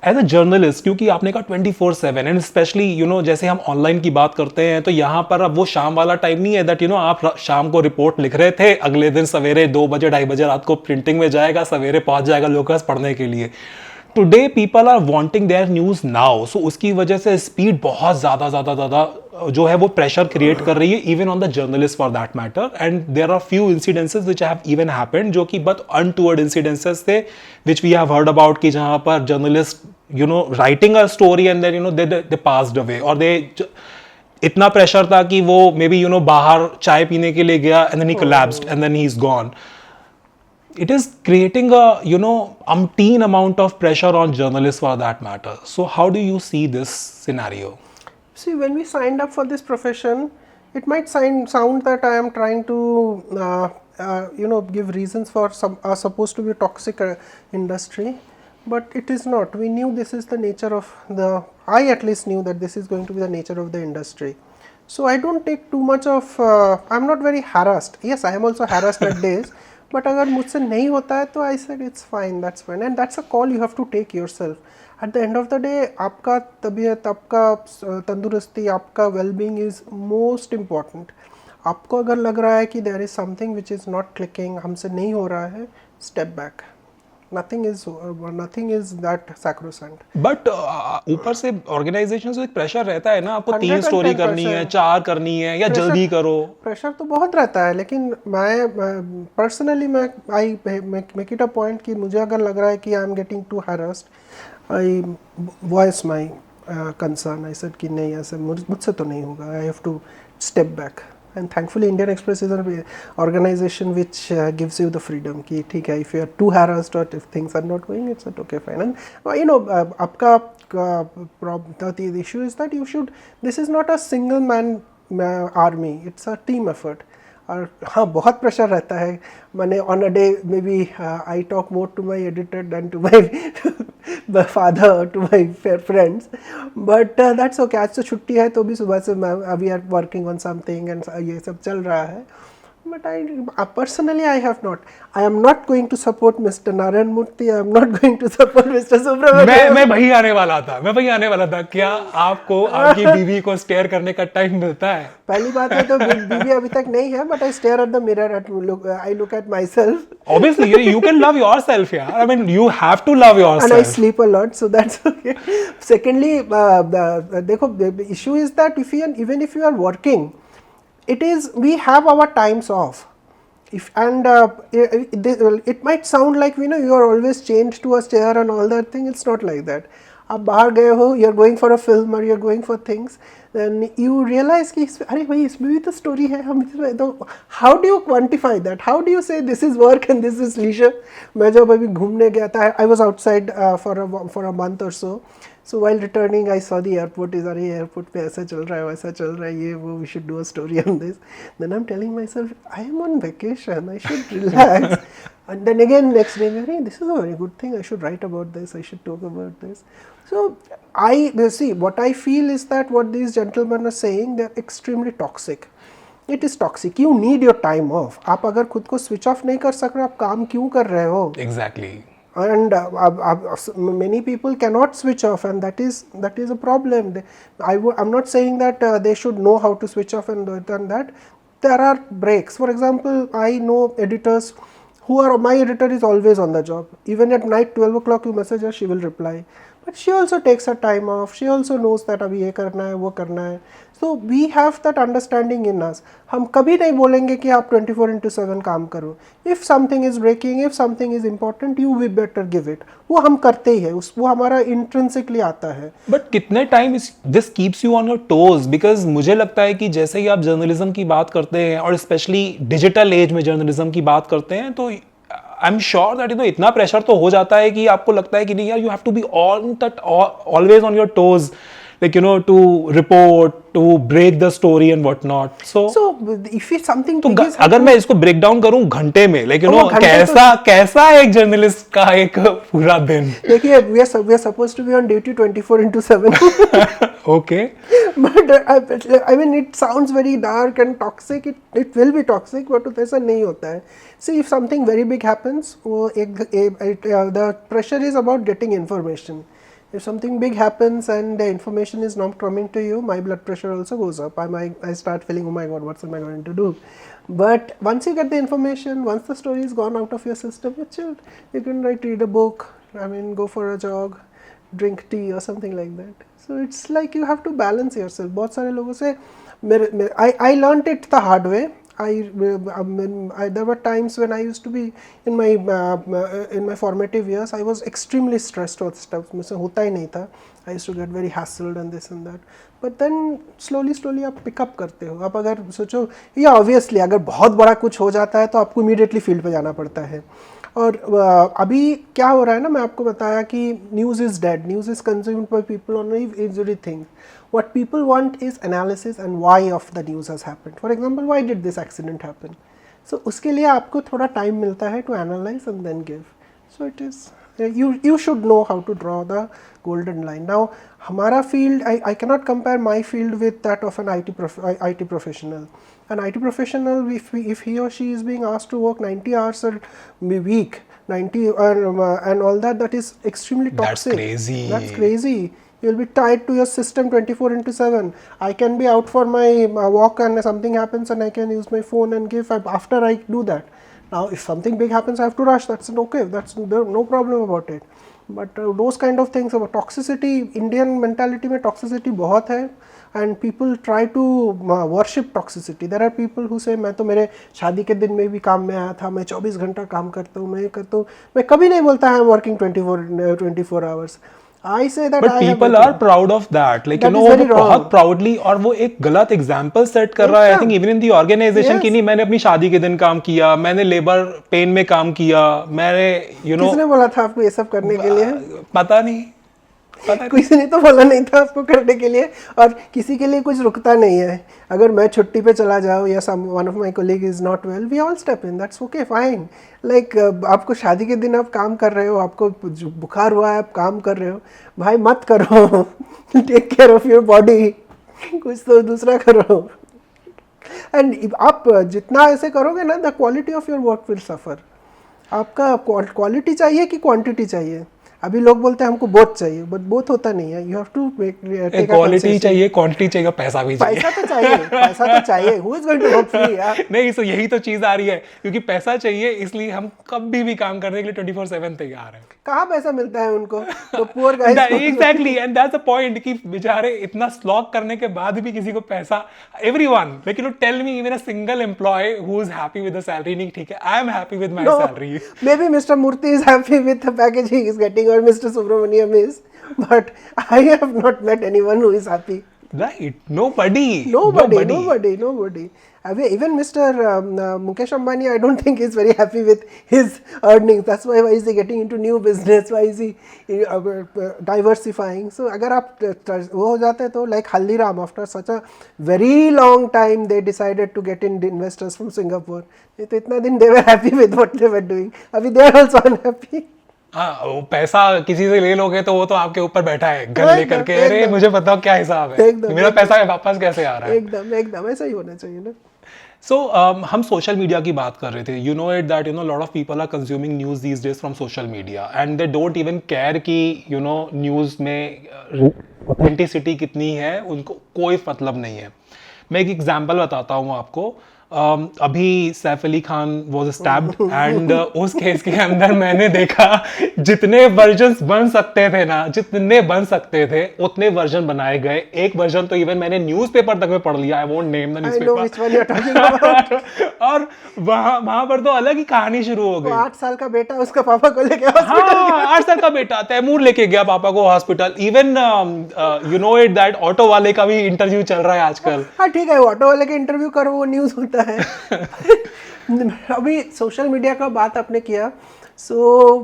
as a journalist, क्योंकि आपने कहा 24/7 एंड स्पेशली जैसे हम ऑनलाइन की बात करते हैं तो यहाँ पर अब वो शाम वाला टाइम नहीं है दैट आप शाम को रिपोर्ट लिख रहे थे, अगले दिन सवेरे 2 बजे 2:30 बजे रात को प्रिंटिंग में जाएगा, सवेरे पहुंच जाएगा लोगों के पास पढ़ने के लिए. Today people are wanting their news now. So उसकी वजह से स्पीड बहुत ज़्यादा जो है वो प्रेशर क्रिएट कर रही है even on the journalist for that matter. And there are few incidences which have even happened जो कि बहुत अनटूवर्ड इंसिडेंसेस थे which we have heard about, कि जहाँ पर journalist writing a story and then they passed away, और they इतना pressure था कि वो मे बी बाहर चाय पीने के लिए गया and then he collapsed and then he is gone. It is creating a umpteen amount of pressure on journalists for that matter. So how do you see this scenario? See, when we signed up for this profession, it might sound that I am trying to give reasons for some are supposed to be toxic industry, but it is not. We knew this is the nature of the, I at least knew that this is going to be the nature of the industry. So I don't take too much of, I'm not very harassed. Yes, I am also harassed at days, but अगर मुझसे नहीं होता है तो I said it's fine, that's fine, and that's a call you have to take yourself. At the end of the day, आपका तबीयत, आपका तंदुरुस्ती, आपका well-being is most important. आपको अगर लग रहा है कि there is something which is not clicking, हमसे नहीं हो रहा है, step back. Nothing is that sacrosanct. But ऊपर से ऑर्गेनाइजेशन से एक प्रेशर रहता है ना, आपको 3 110% स्टोरी करनी है, 4 करनी है, या जल्दी करो. प्रेशर तो बहुत रहता है, लेकिन मैं personally I make it a point कि मुझे अगर लग रहा है कि I am getting too harassed, I voice my concern. I said कि नहीं, ऐसे मुझसे तो नहीं होगा, I have to step back. And thankfully Indian Express is an organization which gives you the freedom कि ठीक है, if you are too harassed or if things are not going, it's okay, fine. And आपका the issue is that this is not a single man army, it's a team effort. और हाँ, बहुत pressure रहता है. मैंने on a day maybe I talk more to my editor than to my father, to my friends, but that's okay. आज तो छुट्टी है तो भी सुबह से we are working on something and ये सब चल रहा है. But personally I have not. I am not going to support Mr. Narayan Murthy. I am not going to support Mr. Subramanian. मैं वही आने वाला था. क्या आपको आपकी बीवी को स्टेयर करने का टाइम मिलता है? पहली बात है तो बीवी अभी तक नहीं है, but I stare at the mirror, I look at myself. Obviously, you can love yourself, yeah. I mean, you have to love yourself. And I sleep a lot, so that's okay. Secondly, the issue is that even if you are working, we have our times off. It might sound like you are always chained to a chair and all that thing. It's not like that. आप बाहर गए हो, you're going for a film or you're going for things, then you realize कि अरे भाई इसमें भी तो स्टोरी है, हम इसमें तो how do you quantify that? How do you say this is work and this is leisure? मैं जब अभी घूमने गया था, I was outside for a month or so. So while returning, I saw the airport is अरे airport पे ऐसा चल रहा है, वैसा चल रहा है, ये वो, we should do a story on this. Then I'm telling myself, I am on vacation, I should relax. And then again next day, hey, this is a very good thing. I should write about this. I should talk about this. So see, what I feel is that what these gentlemen are saying, they're extremely toxic. It is toxic. You need your time off. आप अगर खुद को switch off नहीं कर सक रहे, आप काम क्यों कर रहे हो? Exactly. And many people cannot switch off, and that is a problem. I'm not saying that they should know how to switch off and that. There are breaks. For example, I know editors who are, my editor is always on the job. Even at night 12 o'clock you message her, she will reply. But she also takes her time off. She also knows that अभी ये करना है, वो करना है. So we have that understanding in us. हम कभी नहीं बोलेंगे कि आप 24/7 काम करो. If something is breaking, if something is important, you we better give it. वो हम करते ही है. वो हमारा intrinsically आता है. बट कितने time this keeps you on your toes? Because मुझे लगता है कि जैसे ही आप जर्नलिज्म की बात करते हैं और स्पेशली डिजिटल एज में जर्नलिज्म की बात करते हैं, तो आई एम श्योर दैट इतना प्रेशर तो हो जाता है कि आपको लगता है कि नहीं यार, you have to be always on your toes, like to report, to break the story and what not. So if it's something तो अगर मैं इसको ब्रेक डाउन करूं घंटे में, like कैसा एक जर्नलिस्ट का एक पूरा दिन? देखिए, we are supposed to be on duty 24/7. Okay. But I mean, it sounds very dark and toxic. It will be toxic, but ऐसा नहीं होता है. See, if something very big happens, the pressure is about getting information. If something big happens and the information is not coming to you, my blood pressure also goes up. I start feeling, oh my god, what am I going to do? But once you get the information, once the story is gone out of your system, you're chilled. You can read a book, go for a jog, drink tea or something like that. So it's like you have to balance yourself. बहुत सारे लोगों से I learned it the hard way. There were times when I used to be in my formative years. I was extremely stressed with stuff. मुझसे होता ही नहीं था. I used to get very hassled and this and that. But then slowly आप pick up करते हो. आप अगर सोचो, या obviously अगर बहुत बड़ा कुछ हो जाता है तो आपको immediately field पे जाना पड़ता है. और अभी क्या हो रहा है ना, मैं आपको बताया कि news is dead. News is consumed by people on everything. What people want is analysis and why of the news has happened. For example, why did this accident happen? So उसके लिए आपको थोड़ा time मिलता है to analyze and then give. So it is, you should know how to draw the golden line. Now हमारा field, I cannot compare my field with that of an IT professional. An IT professional, if he or she is being asked to work 90 hours a week, 90 and all that is extremely toxic. That's crazy. That's crazy. You'll be tied to your system 24/7. I can be out for my walk and something happens and I can use my phone and give after I do that. Now if something big happens, I have to rush. That's okay. That's no problem about it. But those kind of things about toxicity, Indian mentality में toxicity बहुत है, and people try to worship toxicity. There are people who say मैं तो मेरे शादी के दिन में भी काम में आया था, मैं 24 घंटा काम करता हूँ, मैं करता हूँ. मैं कभी नहीं बोलता है I'm working 24 hours. I say that but people are proud of that, like that वो बहुत proudly, और वो एक गलत एग्जाम्पल सेट कर रहा है. I think even in the organization कि नहीं, मैंने अपनी शादी के दिन काम किया, मैंने लेबर पेन में काम किया, मैंने किसने बोला था आपको ये सब करने के लिए? पता नहीं. किसी ने तो बोला नहीं था आपको करने के लिए, और किसी के लिए कुछ रुकता नहीं है. अगर मैं छुट्टी पे चला जाऊँ या one of my colleague is not well, we all step in. That's okay, fine. Like आपको शादी के दिन आप काम कर रहे हो, आपको बुखार हुआ है, आप काम कर रहे हो, भाई मत करो. Take care of your body. कुछ तो दूसरा करो. एंड आप जितना ऐसे करोगे ना, the quality of your work will suffer. आपका क्वालिटी चाहिए कि क्वांटिटी चाहिए? अभी लोग बोलते हैं हमको बोथ चाहिए, बट बोथ होता नहीं है. यू हैव टू क्वालिटी चाहिए, क्वांटिटी चाहिए, पैसा भी चाहिए. पैसा तो चाहिए. Who is going to work free यार? नहीं, सो यही तो चीज आ रही है, क्योंकि पैसा चाहिए इसलिए हम कभी भी काम करने के लिए 24/7 तैयार हैं. कहाँ पैसा मिलता है उनको? तो poor guys. Exactly, and that's the point कि बेचारे इतना स्लॉग करने के बाद भी किसी को पैसा. Everyone, like tell me even a single employee who is happy with the salary. नहीं, ठीक है, I am happy with my salary. Maybe mister Murthy is happy with the package he is getting, or Mr. Subramaniam is, but I have not met anyone who is happy. Right. Nobody. Nobody. I mean, even Mr. Mukesh Ambani, I don't think is very happy with his earnings. That's why is he getting into new business? Why is he diversifying? So, अगर आप वो हो जाते हैं तो like Haldiram, after such a very long time, they decided to get in investors from Singapore. तो इतना दिन they were happy with what they were doing. अभी they are also unhappy. हाँ, वो पैसा किसी से ले लोगे तो वो तो आपके ऊपर बैठा है गन एकदम, लेकर के, अरे एकदम। मुझे बताओ क्या हिसाब है, एकदम, मेरा पैसा वापस कैसे आ रहा है। एकदम ऐसा ही होना चाहिए ना। सो हम सोशल मीडिया की बात कर रहे थे, you know it that you know lot of people are consuming news these days from social media and they don't even care कि यू नो न्यूज़ में ऑथेंटिसिटी कितनी है, उनको कोई मतलब नहीं है। मैं एक एग्जांपल बताता हूँ आपको। अभी Saif Ali Khan was stabbed and उस केस के अंदर मैंने देखा जितने वर्जन्स बन सकते थे ना, जितने बन सकते थे उतने वर्जन बनाए गए। एक वर्जन तो इवन मैंने न्यूज़पेपर तक में पढ़ लिया, I won't name the newspaper. और वहां पर तो अलग ही कहानी शुरू हो गई। 8 साल का बेटा उसका पापा को लेके हाँ, 8 साल का बेटा तैमूर लेके गया पापा को hospital. Even you know it that auto वाले का भी इंटरव्यू चल रहा है आजकल। हाँ ठीक है, ऑटो वाले के इंटरव्यू करो, वो न्यूज़ होता है। अभी सोशल मीडिया का बात आपने किया, सो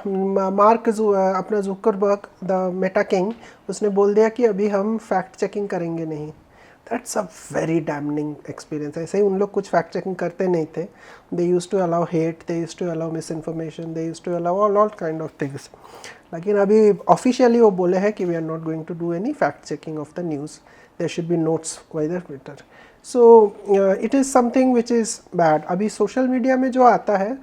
मार्क अपना जुकरबर्ग द मेटा किंग, उसने बोल दिया कि अभी हम फैक्ट चेकिंग करेंगे नहीं। That's a very damning experience. ऐसे ही उन लोग कुछ फैक्ट चेकिंग करते नहीं थे। They used to allow hate, they used to allow misinformation, they used to allow all kind of things. लेकिन अभी ऑफिशियली वो बोले हैं कि we are not going to do any fact checking of the news, there should be notes by the Twitter. So it is something which is bad. अभी social media में जो आता है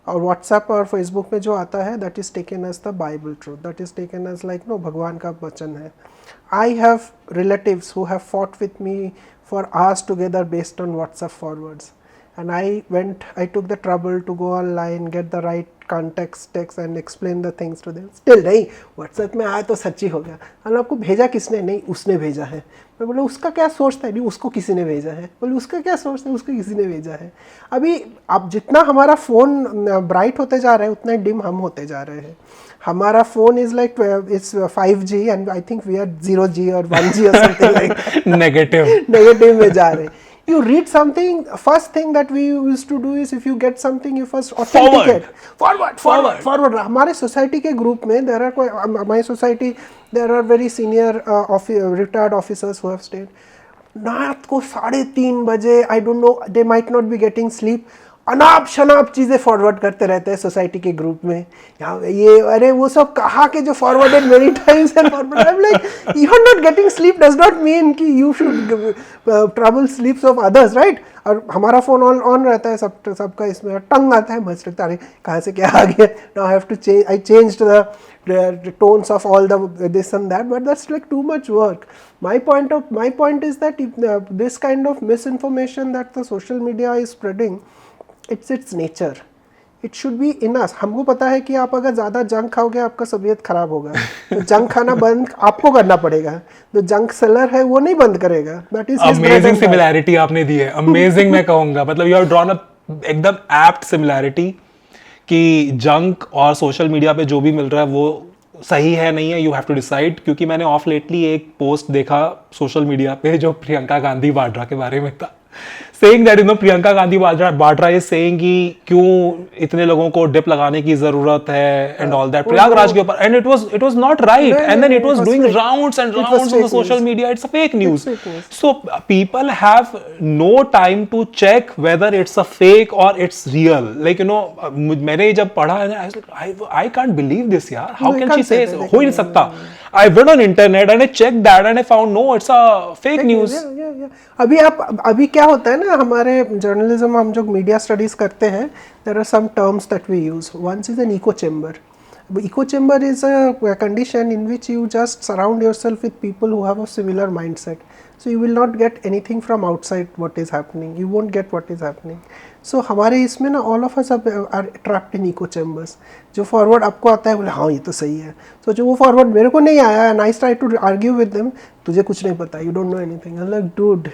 और व्हाट्सएप और फेसबुक में जो आता है, that is taken as the Bible truth, that is taken as like no भगवान का वचन है। I have relatives who have fought with me for hours together based on WhatsApp forwards, and I took the trouble to go online, get the right context text and explain the things to them. Still नहीं, WhatsApp में आया तो सच्ची हो गया। और आपको भेजा किसने? नहीं, उसने भेजा है। मैं बोला उसका क्या सोर्स था? नहीं, उसको किसी ने भेजा है। बोले उसका क्या सोर्स है? उसको किसी ने भेजा है। अभी अब जितना हमारा फ़ोन ब्राइट होते जा रहा है उतना डिम हम होते जा रहे हैं। हमारा phone is like it's 5G and I think we are 0G और 1G और समथिंग लाइक नेगेटिव में जा रहे हैं। You read something, first thing that we used to do is if you get something, you first authenticate. Forward. हमारे society के group में there are कोई my society there are very senior retired officers who have stayed. रात को 3:30 बजे I don't know, they might not be getting sleep. अनाप शनाप चीज़ें फॉरवर्ड करते रहते हैं सोसाइटी के ग्रुप में। यहाँ ये अरे वो सब कहा के जो forwarded many times and forward, I am like you are not getting sleep does not mean कि you should trouble sleeps of others, right. और हमारा फ़ोन ऑन रहता है सबका, इसमें टंग आता है, मस्त लगता है अरे कहाँ से क्या आ गया। Now I have to change, I changed the tones of all this and that, but that's like too much work. My point is that if, this kind of misinformation that the social media is spreading, it's its nature. It should be in us. हमको पता है कि आप अगर ज़्यादा junk खाओगे आपका तबीयत खराब होगा, तो जंक खाना बंद आपको करना पड़ेगा। जो जंक सेलर है वो नहीं बंद करेगा। That is his amazing similarity आपने दी है, अमेजिंग मैं कहूँगा। मतलब यू हैव ड्रॉन अ एकदम एप्ट सिमिलैरिटी कि जंक और सोशल मीडिया पे जो भी मिल रहा है वो सही है नहीं है, यू हैव टू डिसाइड। क्योंकि मैंने ऑफ लेटली एक पोस्ट देखा सोशल मीडिया पे जो प्रियंका गांधी वाड्रा के बारे में था, saying that you know Priyanka Gandhi Vadra is saying कि क्यों इतने लोगों को डिप लगाने की जरूरत है एंड ऑल दैट प्रयागराज के ऊपर, and it was not right, and then it was doing rounds and rounds on the social media. It's a fake news. So people have no time to check whether it's a fake or it's real. Like you know मैंने जब पढ़ा I can't believe this यार, how can she say हो ही नहीं सकता। I went on internet and I checked that and I found no, it's a fake news. अभी क्या होता है ना, हमारे जर्नलिज्म हम जो मीडिया स्टडीज करते हैं, there are some terms that we use. Once is an echo chamber. Echo chamber is a condition in which you just surround yourself with people who have a similar mindset. So you will not get anything from outside what is happening. You won't get what is happening. So हमारे इसमें ना all of us are trapped in echo chambers. जो forward आपको आता है बोले हाँ ये तो सही है, so जो वो forward मेरे को नहीं आया and I try to argue with them, तुझे कुछ नहीं पता, you don't know anything. I'm like dude,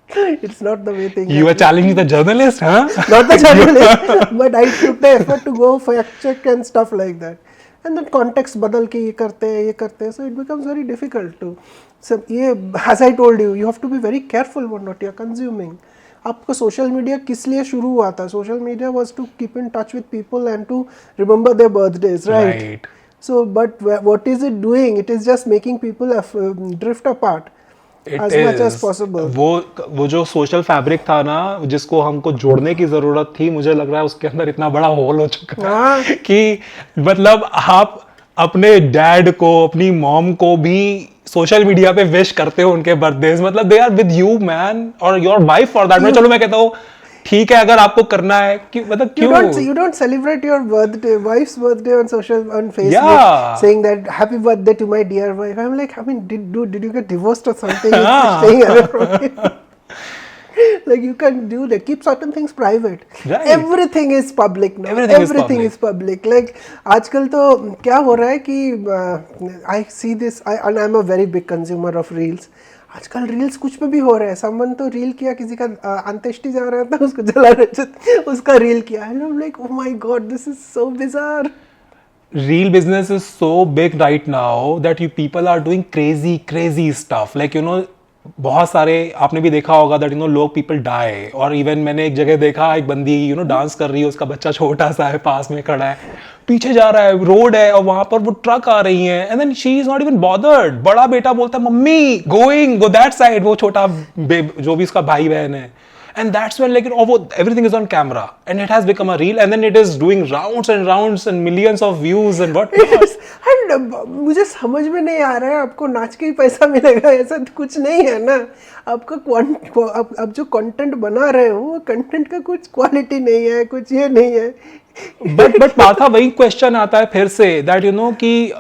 it's not the way things. You were challenging the journalist, huh? Not the journalist, but I took the effort to go fact check and stuff like that. And then context बदल के ये करते हैं, so it becomes very difficult to सब ये, as I told you have to be very careful what you are consuming. आपका social media किस लिए शुरू हुआ था? Social media was to keep in touch with people and to remember their birthdays, right? So, but what is it doing? It is just making people drift apart as much as possible. वो जो social fabric था ना, जिसको हमको जोड़ने की जरूरत थी, मुझे लग रहा है उसके अंदर इतना बड़ा होल हो चुका है कि मतलब आप अपने डैड को, अपनी मॉम को भी सोशल मीडिया पे विश करते हो उनके बर्थडे, मतलब they are with you man, और योर वाइफ फॉर दैट. मैं चलो मैं कहता हूँ ठीक है अगर आपको करना है कि मतलब क्यों you don't celebrate your birthday, wife's birthday on Facebook, saying that happy birthday to my dear wife. I'm like, I mean, did you get divorced or something? Staying away from me. Like you can do that. Keep certain things private. Right. Everything is public now. Everything is public. Like आजकल तो क्या हो रहा है कि I see this, and I'm a very big consumer of reels. आजकल reels कुछ पे भी हो रहा है. समवन तो रील किया, किसी का अंत्येष्टि जा रहा था, उसको जला रहे, उसका रील किया. And I am like, oh my God, this is so bizarre. Real business is so big right now that you people are doing crazy stuff. Like बहुत सारे आपने भी देखा होगा that लोग people die. और इवन मैंने एक जगह देखा, एक बंदी डांस कर रही है, उसका बच्चा छोटा सा है, पास में खड़ा है, पीछे जा रहा है, रोड है और वहां पर वो ट्रक आ रही है, and then she is not even bothered. बड़ा बेटा बोलता है मम्मी गो दैट साइड, वो छोटा जो भी उसका भाई बहन है. And that's when everything is on camera and it has become a reel and then it is doing rounds and rounds and millions of views and what not. And मुझे समझ में नहीं आ रहा है, आपको नाच के ही पैसा मिलेगा ऐसा तो कुछ नहीं है ना. आपका आप जो कंटेंट बना रहे हो वो कंटेंट का कुछ क्वालिटी नहीं है, कुछ ये नहीं है. बट पाथा वही क्वेश्चन आता है फिर से दैट कि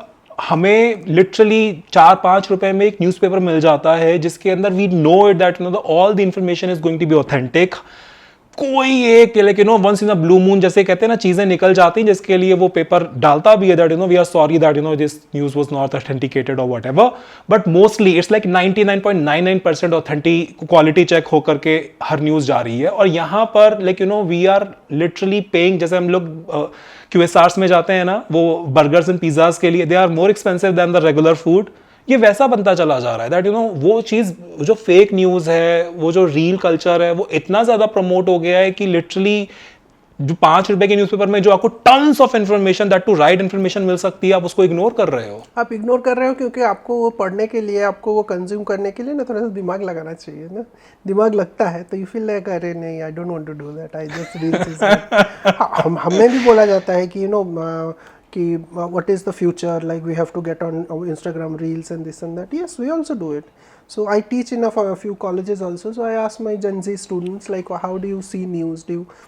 हमें लिटरली 4-5 रुपए में एक न्यूज़पेपर मिल जाता है जिसके अंदर we know it that all the information is going to be authentic. कोई एक once in a blue moon जैसे कहते हैं ना, चीजें निकल जाती हैं जिसके लिए वो पेपर डालता भी है that we are sorry that this news was not authenticated or whatever. But mostly it's like 99.99% authentic quality check होकर के हर न्यूज़ जा रही है. और यहाँ पर वी आर लिटरली पेइंग, जैसे हम लोग QSRs में जाते हैं ना, वो बर्गर्स एंड पिज्जाज के लिए, they are more expensive than the regular food. ये वैसा बनता चला जा रहा है दैट वो चीज, जो फेक न्यूज है, वो जो रील कल्चर है, वो इतना ज्यादा प्रमोट हो गया है कि लिटरली जो 5 रुपए के न्यूज़पेपर में जो आपको tons of information, that too right information मिल सकती है, आप उसको इग्नोर कर रहे हो. आप इग्नोर कर रहे हो क्योंकि आपको वो पढ़ने के लिए, आपको वो कंज्यूम करने के लिए ना थोड़ा सा दिमाग लगाना चाहिए ना. दिमाग लगता है तो यू फील लाइक अरे नहीं, I don't want to do that, I just reels. हमें भी बोला जाता है कि कि what is the future, like we have to get on Instagram reels and this and that. Yes, we also do it. So I teach in a few colleges also, so I ask my Gen Z students like how do you see news,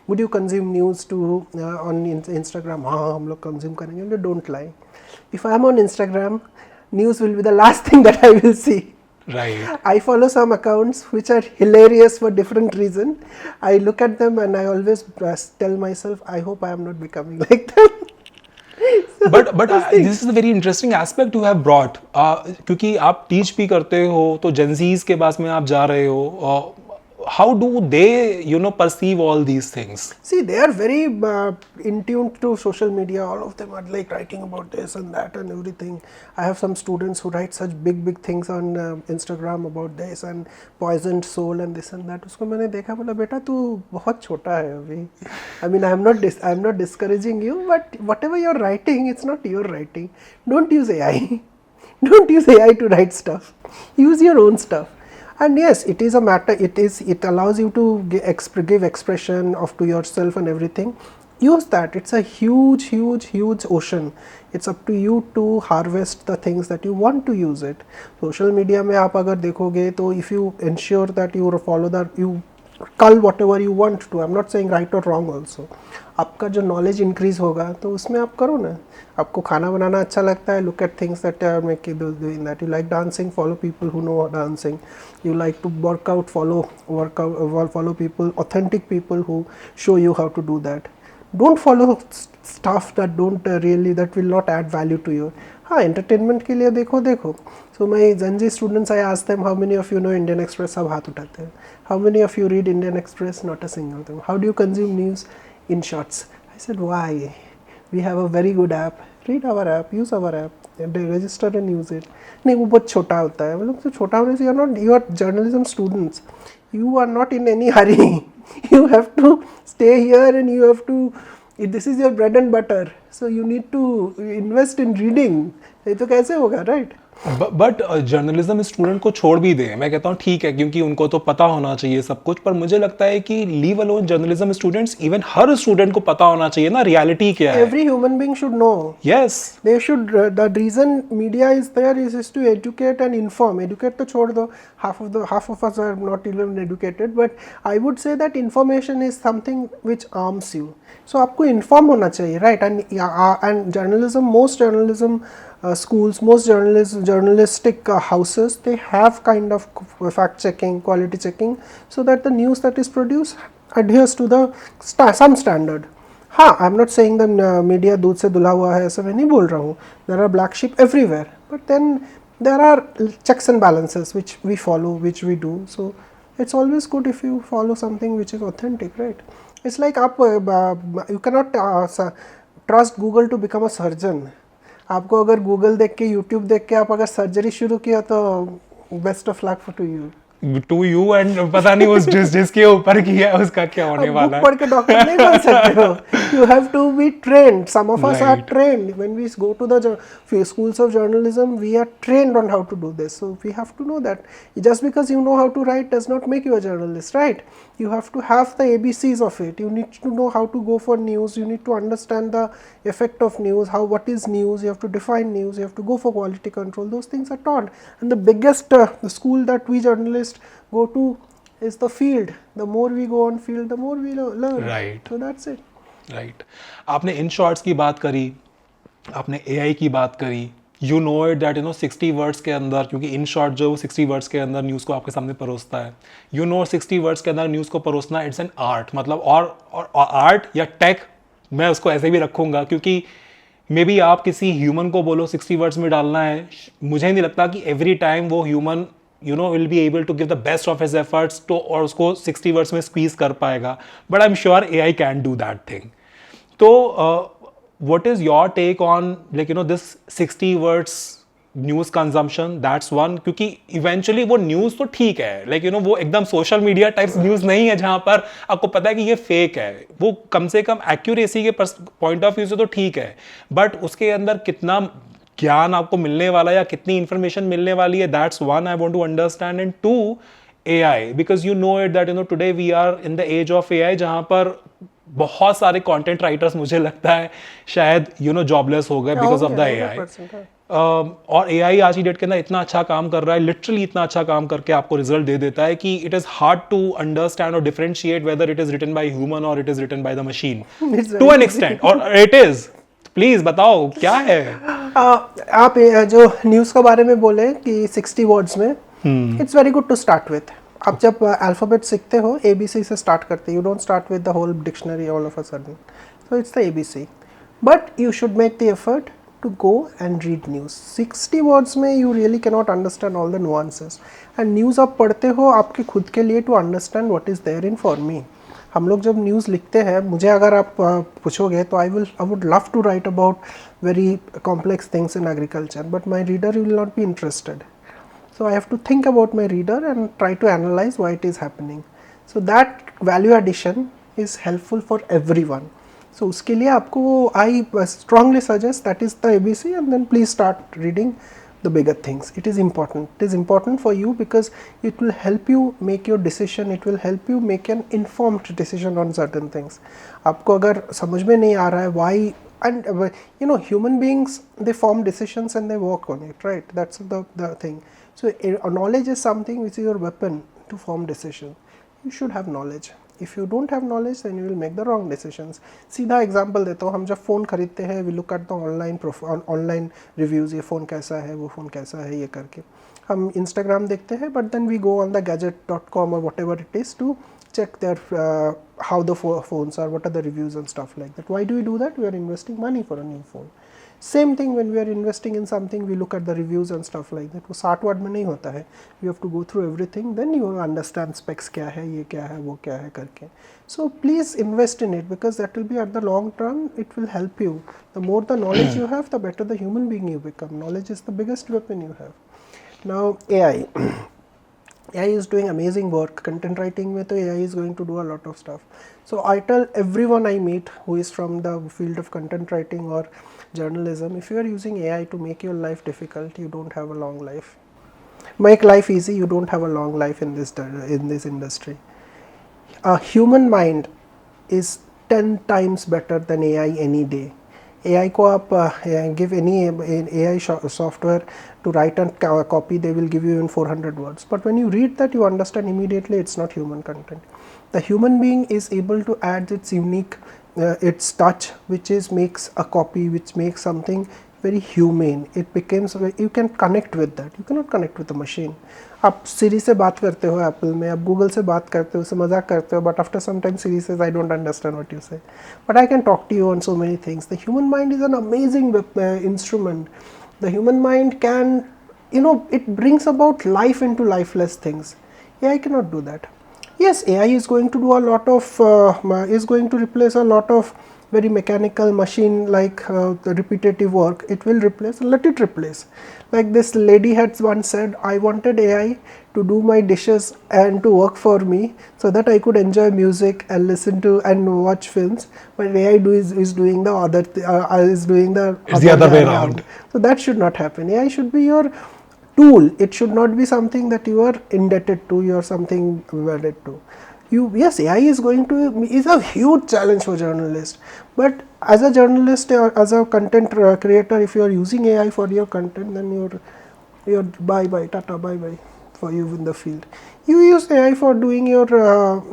would you consume news to on Instagram? हाँ हम लोग consume करेंगे. They don't lie. If I am on Instagram, news will be the last thing that I will see. Right. I follow some accounts which are hilarious for different reason. I look at them and I always tell myself, I hope I am not becoming like them. but this is a very interesting aspect you have brought, क्योंकि आप teach भी करते हो तो Gen Zs के पास में आप जा रहे हो. how do they perceive all these things? See, they are very in tune to social media. All of them are like writing about this and that and everything. I have some students who write such big things on Instagram about this and poisoned soul and this and that. उसको मैंने देखा, बोला बेटा तू बहुत छोटा है अभी. I mean, I am not discouraging you, but whatever you are writing, it's not your writing. Don't use AI. Don't use AI to write stuff. Use your own stuff. And yes, it is a matter, it allows you to give expression of to yourself and everything. Use that. It's a huge ocean. It's up to you to harvest the things that you want to use it. Social media में आप अगर देखोगे तो if you ensure that you follow that, you cull whatever you want to. I'm not saying right or wrong also. आपका जो knowledge increase होगा तो उसमें आप करो ना. आपको खाना बनाना अच्छा लगता है, look at things that are making doing that. You like dancing, follow people who know dancing. You like to work out, follow people, authentic people who show you how to do that. Don't follow stuff that that will not add value to you. हाँ, entertainment के लिए देखो. So my Gen Z students, I ask them, how many of you know Indian Express? सब हाथ उठाते हैं. How many of you read Indian Express? Not a single of them. How do you consume news? In shorts. I said, why? We have a very good app. Read our app, use our app, register and use it. नहीं वो बहुत छोटा होता है, मतलब तो छोटा होने से you are journalism students, you are not in any hurry. You have to stay here and you have to, this is your bread and butter, so you need to invest in reading. ये तो कैसे होगा, right? But journalism student को छोड़ भी दें, मैं कहता हूँ ठीक है, क्योंकि उनको तो पता होना चाहिए सब कुछ, पर मुझे लगता है कि leave alone journalism students, even हर स्टूडेंट को पता होना चाहिए ना रियलिटी क्या है. Every human being should know. Yes. They should, the reason media is there is to educate and inform. Educate तो छोड़ दो, half of us are not even educated, but I would say that information is something which arms you. So आपको inform होना चाहिए, right? And journalism, most journalism schools, most journalistic houses, they have kind of fact checking, quality checking, so that the news that is produced adheres to the some standard. हाँ, आई am not saying the media दूध से धुला हुआ है, ऐसा मैं नहीं बोल रहा हूँ. There are black sheep everywhere, but then there are checks and balances which we follow, which we do. So it's always good if you follow something which is authentic, right? It's like आप you can not trust Google to become a surgeon. आपको अगर Google देख के, YouTube देख के आप अगर surgery शुरू किया तो best of luck to you. To you, and पता नहीं उस जिसके ऊपर किया है उसका क्या होने वाला है. पढ़ के डॉक्टर नहीं बन सकते हो. You have to be trained. Some of us are Right. trained. When we go to the schools of journalism, we are trained on how to do this. So we have to know that just because you know how to write does not make you a journalist, right? You have to have the ABCs of it. You need to know how to go for news. You need to understand the effect of news. What is news? You have to define news. You have to go for quality control. Those things are taught. And the biggest the school that we journalists go to is the field. The more we go on field, the more we learn. Right. So that's it. Right. आपने in shorts की बात करी, आपने AI की बात करी. You know it that 60 words के अंदर, क्योंकि इन शॉर्ट जो 60 वर्ड्स के अंदर न्यूज़ को आपके सामने परोसता है. यू नो 60 वर्ड्स के अंदर न्यूज़ को परोसना, इट्स एन आर्ट. मतलब और आर्ट या टेक, मैं उसको ऐसे भी रखूँगा, क्योंकि मे बी आप किसी ह्यूमन को बोलो 60 वर्ड्स में डालना है, मुझे नहीं लगता कि एवरी टाइम वो human will be able to give the best of his efforts तो, और उसको 60 वर्ड्स में स्क्वीज कर पाएगा. But I am sure AI can do that thing. तो what is your take on this 60 words news consumption? That's one. क्योंकि eventually वो news तो ठीक है, वो एकदम सोशल मीडिया टाइप्स न्यूज नहीं है जहां पर आपको पता है कि ये फेक है. वो कम से कम एक्यूरेसी के पॉइंट ऑफ व्यू से तो ठीक है, बट उसके अंदर कितना ज्ञान आपको मिलने वाला है या कितनी इंफॉर्मेशन मिलने वाली है, that's one I want to understand. And two, AI, because you know it that today we are in the age of AI, जहां पर बहुत सारे कंटेंट राइटर्स मुझे लगता है शायद जॉबलेस हो गए बिकॉज ऑफ द एआई. और एआई आज की डेट के अंदर इतना अच्छा काम कर रहा है, लिटरली इतना अच्छा काम करके आपको रिजल्ट दे देता है कि it is hard to understand or differentiate whether it is written by human or it is written by the machine to an extent. और इट इज, प्लीज बताओ क्या है. आप जो न्यूज़ के बारे में बोले कि 60 वर्ड्स में, it's very good to start with. आप जब अल्फ़ाबेट सीखते हो ABC से स्टार्ट करते, you don't start with the whole dictionary all of a sudden. So it's the ABC, but you should make the effort to go and read news. 60 words में you really cannot understand all the nuances. And news आप पढ़ते हो आपके खुद के लिए to understand what is there in for me. हम लोग जब न्यूज़ लिखते हैं, मुझे अगर आप पूछोगे तो I would love to write about very complex things in agriculture, but my reader will not be interested. So I have to think about my reader and try to analyze why it is happening. So that value addition is helpful for everyone. So उसके लिए आपको I strongly suggest that is the ABC, and then please start reading the bigger things. It is important. It is important for you because it will help you make your decision. It will help you make an informed decision on certain things. आपको अगर समझ में नहीं आ रहा है why, and human beings, they form decisions and they work on it, right? That's the thing. So knowledge is something which is your weapon to form decision. You should have knowledge. If you don't have knowledge, then you will make the wrong decisions. सीधा example देता हूँ, हम जब phone खरीदते हैं, we look at the online reviews, ये phone कैसा है, वो फ़ोन कैसा है, ये करके हम Instagram देखते हैं, but then we go on the gadget.com or whatever it is to check their how the phones are, what are the reviews and stuff like that. Why do we do that? We are investing money for a new phone. Same thing when we are investing in something, we look at the reviews and stuff like that. वो 60 word में नहीं होता है. You have to go through everything, then you understand specs क्या है, ये क्या है, वो क्या है करके. So please invest in it, because that will be at the long term, it will help you. The more the knowledge you have, the better the human being you become. Knowledge is the biggest weapon you have. Now AI. AI is doing amazing work. Content writing में तो AI is going to do a lot of stuff. So I tell everyone I meet who is from the field of content writing or journalism, if you are using AI to make your life difficult, you don't have a long life. Make life easy, you don't have a long life in this industry. A human mind is 10 times better than AI any day. AI को आप give any AI software to write a copy, they will give you in 400 words. But when you read that, you understand immediately it's not human content. The human being is able to add its unique, its touch, which makes a copy, which makes something very humane. It becomes, you can connect with that. You cannot connect with a machine. आप Siri से बात करते हो Apple में, आप Google से बात करते हो, उससे मजाक करते हो, but after some time Siri says, I don't understand what you say. But I can talk to you on so many things. The human mind is an amazing instrument. The human mind can, it brings about life into lifeless things. AI cannot do that. Yes, AI is going to do a lot of, is going to replace a lot of very mechanical machine like the repetitive work. It will replace, let it replace. Like this lady had once said, I wanted AI to do my dishes and to work for me so that I could enjoy music and listen to and watch films, but AI is doing the other is doing the it's the other way around. So that should not happen. AI should be your tool. It should not be something that you are indebted to, you are something wedded to. Yes, AI is a huge challenge for journalists, but as a journalist or as a content creator, if you are using AI for your content, then you're bye tata bye for you in the field. You use AI for doing your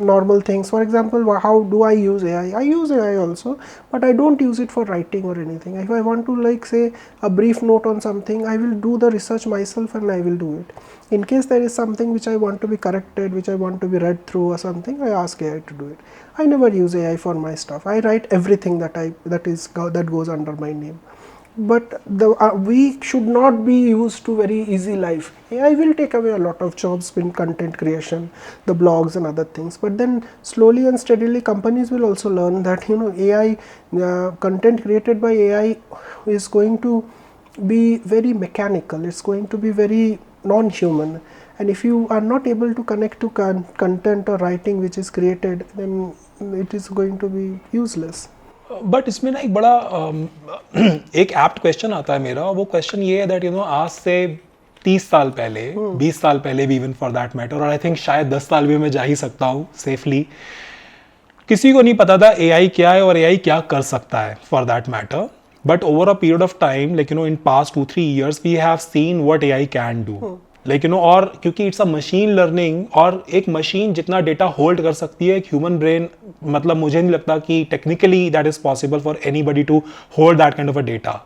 normal things. For example, how do I use AI? I use AI also, but I don't use it for writing or anything. If I want to like say a brief note on something, I will do the research myself and I will do it. In case there is something which I want to be corrected, which I want to be read through or something, I ask AI to do it. I never use AI for my stuff. I write everything that goes under my name. But we should not be used to very easy life. AI will take away a lot of jobs in content creation, the blogs and other things. But then slowly and steadily, companies will also learn that AI content created by AI is going to be very mechanical. It's going to be very non-human. And if you are not able to connect to content or writing which is created, then it is going to be useless. But इसमें ना एक बड़ा एक apt question आता है मेरा. वो question ये है दैट आज से 30 साल पहले 20 साल पहले भी इवन फॉर दैट मैटर, और आई थिंक शायद 10 साल भी मैं जा ही सकता हूँ सेफली, किसी को नहीं पता था एआई क्या है और एआई क्या कर सकता है for that matter. But over a period of time like in past 2-3 years we have seen what AI can do. Like और क्योंकि इट्स अ मशीन लर्निंग, और एक मशीन जितना डेटा होल्ड कर सकती है एक ह्यूमन ब्रेन, मतलब मुझे नहीं लगता कि technically that is possible for anybody to hold that kind of a data.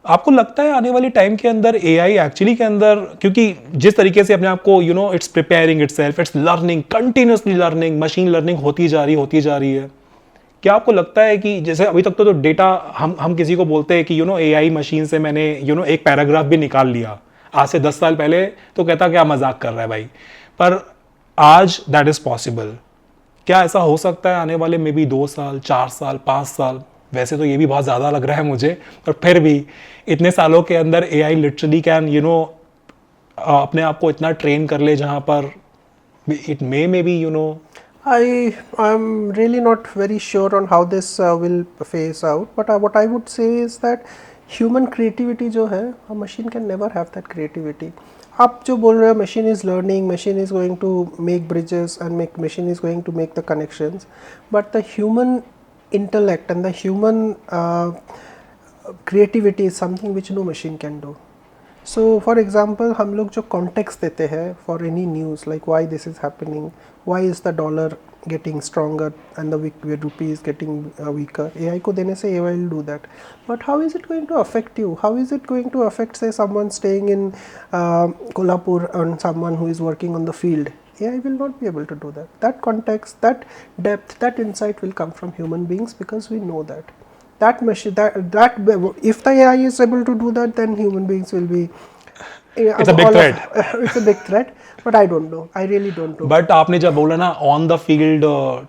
आपको लगता है आने वाली टाइम के अंदर एआई एक्चुअली के अंदर, क्योंकि जिस तरीके से अपने आप को it's preparing itself, it's learning, continuously learning, machine learning होती जा रही है, क्या आपको लगता है कि जैसे अभी तक तो डेटा हम किसी को बोलते हैं कि एआई मशीन से मैंने एक पैराग्राफ भी निकाल लिया, आज से 10 साल पहले तो कहता क्या मजाक कर रहा है भाई, पर आज दैट इज पॉसिबल. क्या ऐसा हो सकता है आने वाले मे बी 2 साल, 4 साल, 5 साल? वैसे तो ये भी बहुत ज़्यादा लग रहा है मुझे, पर फिर भी इतने सालों के अंदर एआई लिटरली कैन अपने आप को इतना ट्रेन कर ले जहाँ पर it may be I'm really not very sure on how this will phase out, but what I would say is that human creativity जो है, a machine can never have that creativity. आप जो बोल रहे हो machine is learning, machine is going to make bridges and machine is going to make the connections, but the human intellect and the human creativity is something which no machine can do. So for example, हम लोग जो context देते हैं for any news, like why this is happening, why is the dollar getting stronger and the rupee is getting weaker, AI को देने से AI will do that. But how is it going to affect you? How is it going to affect, say, someone staying in Kolhapur and someone who is working on the field? AI will not be able to do that. That context, that depth, that insight will come from human beings because we know that. that machine, that if the AI is able to do that, then human beings will be. It's a big threat. It's a big threat, but I don't know. I really don't know. But आपने जब बोला ना on the field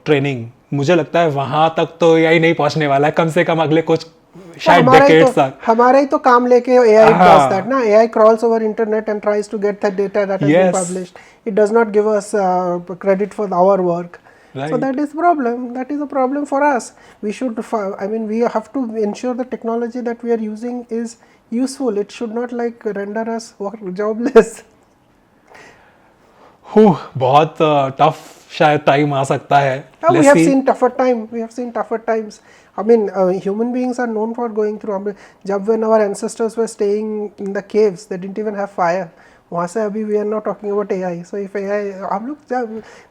training, मुझे लगता है वहां तक तो एआई नहीं पहुंचने वाला है, कम से कम अगले कुछ शायद डेकेड्स तक. हमारा ही तो काम लेके AI does that ना. AI crawls over internet and tries to get that data that has been Yes. published. It does not give us credit for our work. So Right. that is problem. That is a problem for us. We should. I mean, we have to ensure the technology that we are using is useful. It should not like render us jobless. बहुत tough शायद time आ सकता है. We Let's have see. seen tougher time. We have seen tougher times. I mean, human beings are known for going through. जब when our ancestors were staying in the caves, they didn't even have fire. वहाँ से अभी we are not talking about AI. So if AI, हम लोग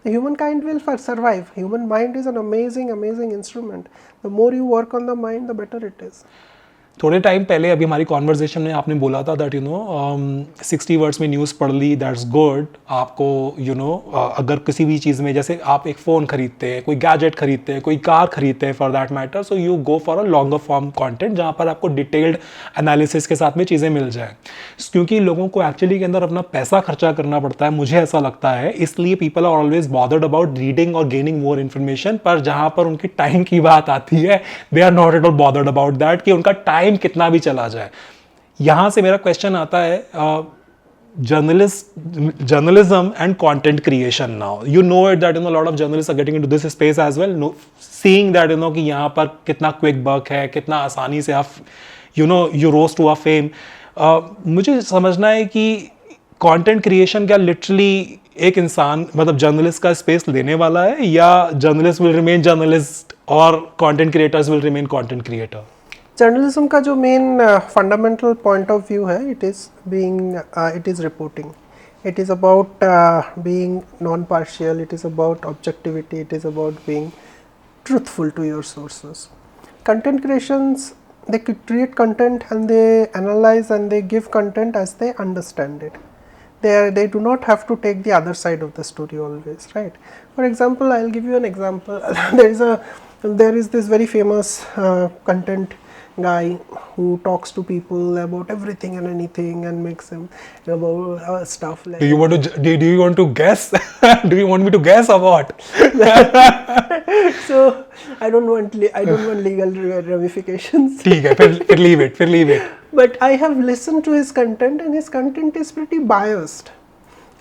the humankind will survive. Human mind is an amazing, amazing instrument. The more you work on the mind, the better it is. थोड़े time पहले अभी हमारी conversation में आपने बोला था दैट 60 वर्ड्स में न्यूज़ पढ़ ली, दैट्स गुड. आपको अगर किसी भी चीज़ में, जैसे आप एक फ़ोन खरीदते हैं, कोई गैजेट खरीदते हैं, कोई कार खरीदते हैं for that matter, so you go for a longer form content जहाँ पर आपको डिटेल्ड एनालिसिस के साथ में चीज़ें मिल जाए. क्योंकि लोगों को एक्चुअली के अंदर अपना पैसा खर्चा करना पड़ता है, मुझे ऐसा लगता है, इसलिए people are always bothered about reading और गेनिंग मोर इन्फॉर्मेशन. पर जहाँ पर उनकी टाइम की बात आती है, they are not at all bothered about that कि उनका टाइम कितना भी चला जाए. यहां से मेरा क्वेश्चन आता है, journalism and content creation now. You know it that a lot of journalists are getting into this space as well. Seeing that कि यहाँ पर कितना quick buck है, कितना आसानी से आप you rose to a fame. मुझे समझना है कि content creation क्या literally एक इंसान मतलब जर्नलिस्ट का स्पेस लेने वाला है, या जर्नलिस्ट will remain journalist और content creators will remain content creator? Journalism का जो main fundamental point of view है, it is reporting. It is about being non partial. It is about objectivity. It is about being truthful to your sources. Content creations, they create content and they analyze and they give content as they understand it. They do not have to take the other side of the story always, right? For example, I'll give you an example. There is this very famous content guy who talks to people about everything and anything and makes them about stuff like. Do you want to guess? Do you want me to guess or what? So I don't want legal ramifications. ठीक है, फिर leave it. But I have listened to his content and his content is pretty biased.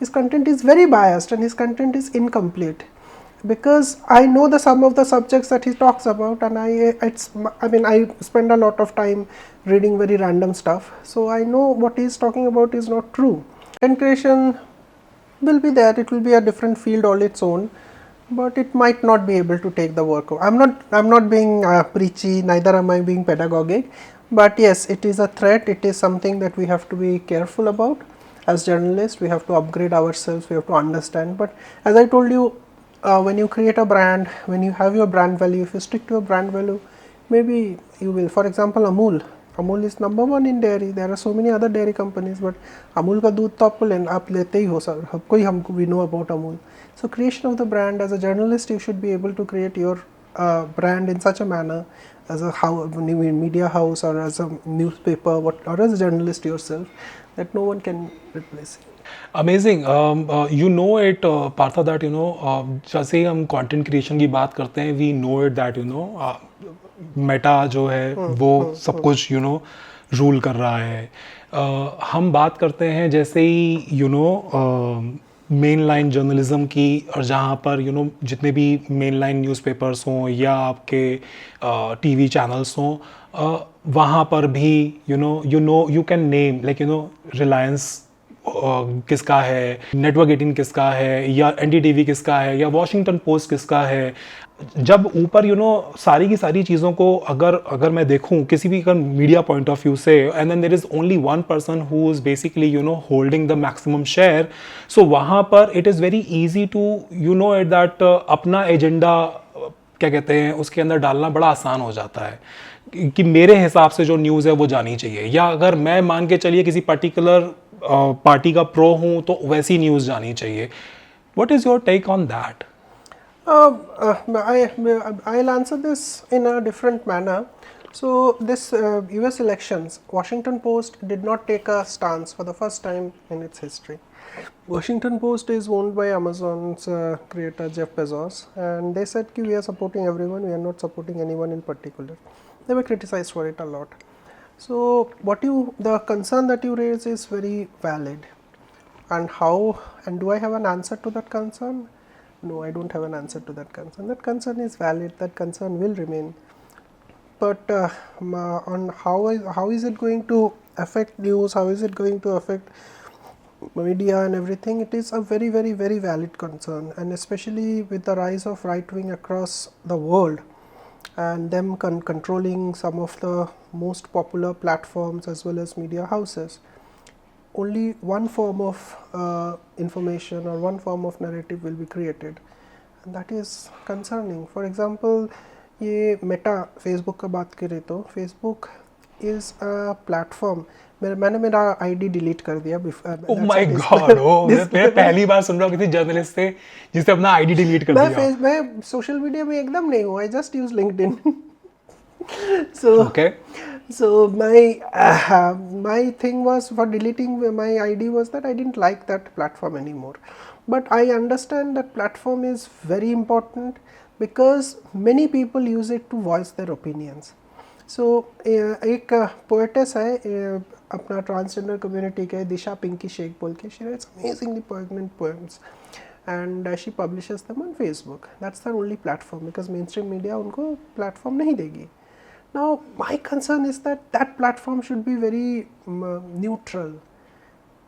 His content is very biased and his content is incomplete. Because I know some of the subjects that he talks about, and I spend a lot of time reading very random stuff, so I know what he's talking about is not true. Content creation will be there. It will be a different field all its own, but it might not be able to take the work. I'm not being preachy, neither am I being pedagogic, but yes, it is a threat. It is something that we have to be careful about. As journalists, we have to upgrade ourselves. We have to understand. But as I told you, when you create a brand, when you have your brand value, if you stick to a brand value, maybe you will. For example, Amul is number one in dairy. There are so many other dairy companies, but Amul का दूध तो आप लेते ही हो sir. कोई हमको we know about Amul. So creation of the brand, as a journalist, you should be able to create your brand in such a manner, as a media house or as a newspaper, or as a journalist yourself, that no one can replace it. Amazing. You know it Partha that जैसे ही हम content creation की बात करते हैं, we know it that Meta जो है वो सब कुछ रूल कर रहा है. हम बात करते हैं जैसे ही मेन लाइन जर्नलिज्म की, और जहाँ पर जितने भी मेन लाइन न्यूज़पेपर्स हों या आपके टीवी चैनल्स हों, वहाँ पर भी you can name like Reliance किसका है, नेटवर्क 18 किसका है, या NDTV किसका है, या वॉशिंगटन पोस्ट किसका है. जब ऊपर सारी की सारी चीज़ों को अगर मैं देखूं किसी भी मीडिया पॉइंट ऑफ व्यू से, and then there is only one person who is basically holding the maximum share, so वहाँ पर it is very easy to it that अपना एजेंडा क्या कहते हैं उसके अंदर डालना बड़ा आसान हो जाता है कि मेरे हिसाब से जो न्यूज़ है वो जानी चाहिए, या अगर मैं मान के चलिए किसी पर्टिकुलर पार्टी का प्रो हूँ तो वैसी न्यूज़ जानी चाहिए. What is your take on that? I'll answer this in a different manner. So this US elections, Washington Post did not take a stance for the first time in its history. Washington Post is owned by Amazon's creator Jeff Bezos, and they said ki we are supporting everyone, we are not supporting anyone in particular. They were criticized for it a lot. So the concern that you raise is very valid. And do I have an answer to that concern? No, I don't have an answer to that concern. That concern is valid, that concern will remain. But on how is it going to affect news, how is it going to affect media and everything, it is a very, very, very valid concern, and especially with the rise of right wing across the world and them controlling some of the most popular platforms as well as media houses. Only one form of information or one form of narrative will be created, and that is concerning. For example, ये Meta Facebook का बात करें तो Facebook is a platform, मैंने मेरा ID delete कर दिया. Oh my God, ओ मैं पहली बार सुन रहा हूँ किसी जर्नलिस्ट से जिसने अपना आईडी डिलीट कर दिया. मैं सोशल मीडिया में एकदम नहीं हूँ. I just use LinkedIn. So okay. So my thing was for deleting my ID was that I didn't like that platform anymore. But I understand that platform is very important because many people use it to voice their opinions. So एक poetess है अपना transgender community के, दिशा पिंकी शेख बोल के, she writes amazingly poignant poems and she publishes them on Facebook. That's the only platform because mainstream media उनको platform नहीं देगी. Now, my concern is that that platform should be very neutral.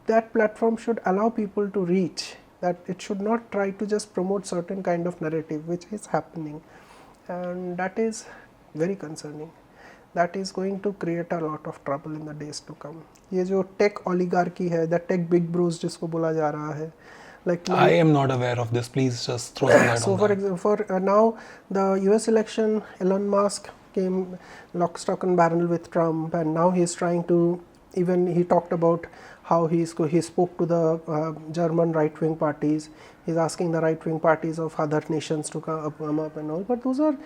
That platform should allow people to reach. That it should not try to just promote certain kind of narrative, which is happening, and that is very concerning. That is going to create a lot of trouble in the days to come. ये जो tech oligarchy है, the tech big bros जिसको बोला जा रहा है, like I am not aware of this. Please just throw some light so on for that. example, for now the US election, Elon Musk came lock, stock and barrel with Trump, and now he is trying to, even he talked about how he spoke to the German right wing parties. He is asking the right wing parties of other nations to come up and all. But those are,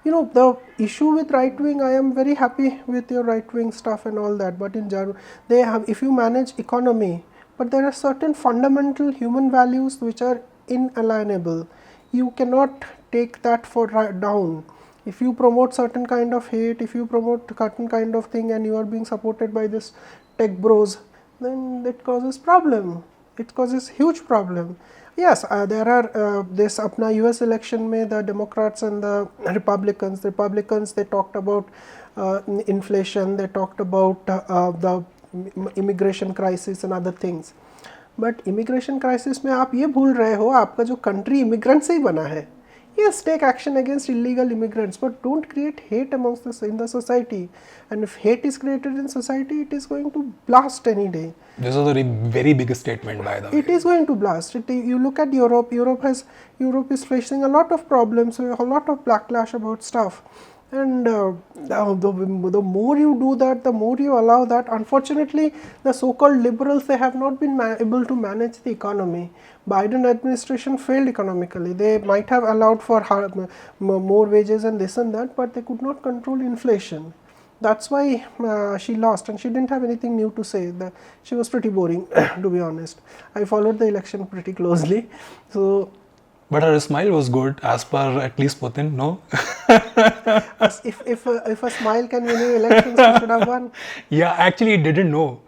the issue with right wing. I am very happy with your right wing stuff and all that. But in Germany, they have, if you manage economy, but there are certain fundamental human values which are inalienable. You cannot take that for down. If you promote certain kind of hate, if you promote certain kind of thing and you are being supported by this tech bros, then it causes problem. It causes huge problem. Yes, there are this apna US election mein the Democrats and the Republicans they talked about inflation, they talked about the immigration crisis and other things. But immigration crisis में आप ये भूल रहे हो आपका जो country immigrant से ही बना है. Yes, take action against illegal immigrants, but don't create hate amongst in the society. And if hate is created in society, it is going to blast any day. This is a very big statement, by the way. It is going to blast. You look at Europe. Europe is facing a lot of problems, a lot of backlash about stuff. And the more you do that, the more you allow that. Unfortunately, the so-called liberals, they have not been able to manage the economy. Biden administration failed economically. They might have allowed for more wages and this and that, but they could not control inflation. That's why she lost, and she didn't have anything new to say. She was pretty boring, to be honest. I followed the election pretty closely, so. But her smile was good, as per at least Putin, no? If a smile can win elections, she should have won. Yeah, actually, it didn't know.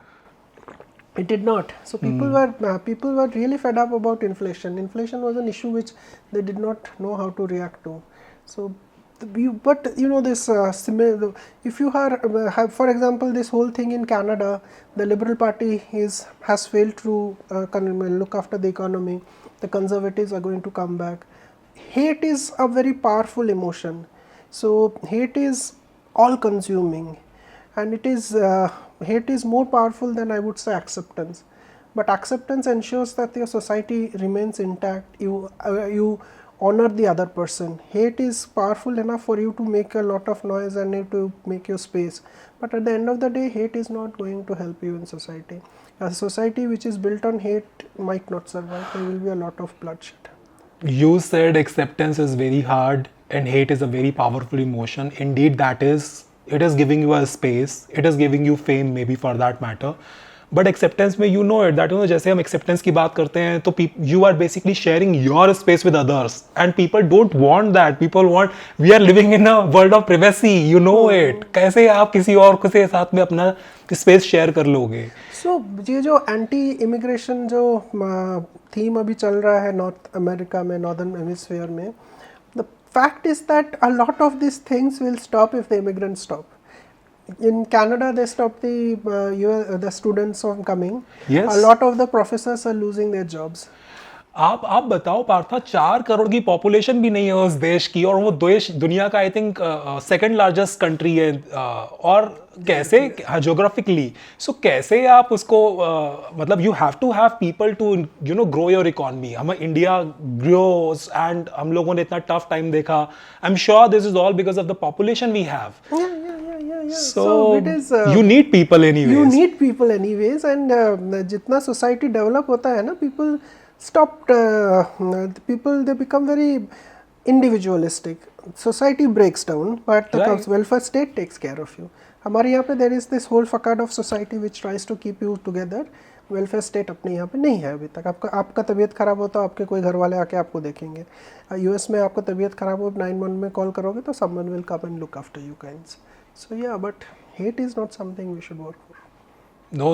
It did not. So people were really fed up about inflation. Inflation was an issue which they did not know how to react to. So, this similar. If you have, for example, this whole thing in Canada, the Liberal Party has failed to look after the economy. The Conservatives are going to come back. Hate is a very powerful emotion. So hate is all-consuming, and hate is more powerful than, I would say, acceptance. But acceptance ensures that your society remains intact. You honor the other person. Hate is powerful enough for you to make a lot of noise and to make your space. But at the end of the day, hate is not going to help you in society. A society which is built on hate might not survive. There will be a lot of bloodshed. You said acceptance is very hard and hate is a very powerful emotion. Indeed, that is it is giving you a space, it is giving you fame maybe for that matter. But acceptance में you know it that जैसे हम acceptance की बात करते हैं तो you are basically sharing your space with others and people don't want that, people want we are living in a world of privacy, you know it. कैसे आप किसी और के साथ में अपना स्पेस शेयर कर लोगे? सो ये जो एंटी इमिग्रेशन जो थीम अभी चल रहा है नॉर्थ अमेरिका में, नॉर्दर्न हेमिस्फीयर में, the fact is that a lot of this things will stop if the immigrant stop. In Canada, they stopped the students from coming. Yes. A lot of the professors are losing their jobs. आप बताओ पार्था, 4 करोड़ की population भी नहीं है उस देश की, और वो देश दुनिया का I think second largest country है, और कैसे ज्योग्राफिकली, सो कैसे आप उसको मतलब you have to have people to you know grow your economy. हम इंडिया ग्रोस एंड हम लोगों ने इतना टफ टाइम देखा. I am sure this is all because of the population we have. Yeah. So it is, you need people anyways. You need people anyways, and जितना society develop होता है ना, people they become very individualistic. Society breaks down, but the Right. welfare state takes care of you. हमारे यहाँ पे there is this whole facade of society which tries to keep you together. Welfare state अपने यहाँ पे नहीं है अभी तक. आपका तबीयत ख़राब होता है, आपके कोई घर वाले आके आपको देखेंगे. यूएस में आपको तबीयत ख़राब हो, 911 में कॉल करोगे तो someone will come and look after you kinds. So yeah, but hate is not something we should work for.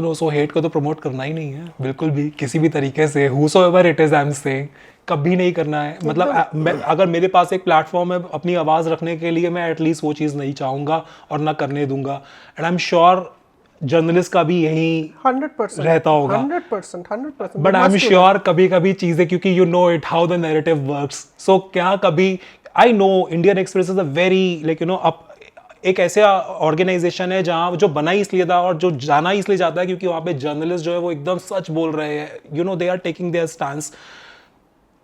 No so hate को तो प्रमोट करना ही नहीं है बिल्कुल भी, किसी भी तरीके से. Whosoever it is, I am saying, कभी नहीं करना है. मतलब अगर मेरे पास एक प्लेटफॉर्म है अपनी आवाज़ रखने के लिए, मैं एटलीस्ट वो चीज़ नहीं चाहूँगा और ना करने दूंगा. And I am sure journalist का भी यही 100% रहता होगा. 100%. बट आई एम श्योर कभी कभी चीज़ें, क्योंकि you know it how the narrative works, so क्या कभी, I know Indian Express is a very like you know up, एक ऐसा ऑर्गेनाइजेशन है जहाँ जो बना ही इसलिए था और जो जाना ही इसलिए जाता है क्योंकि वहाँ पे जर्नलिस्ट जो है वो एकदम सच बोल रहे हैं, you know they are taking their stance.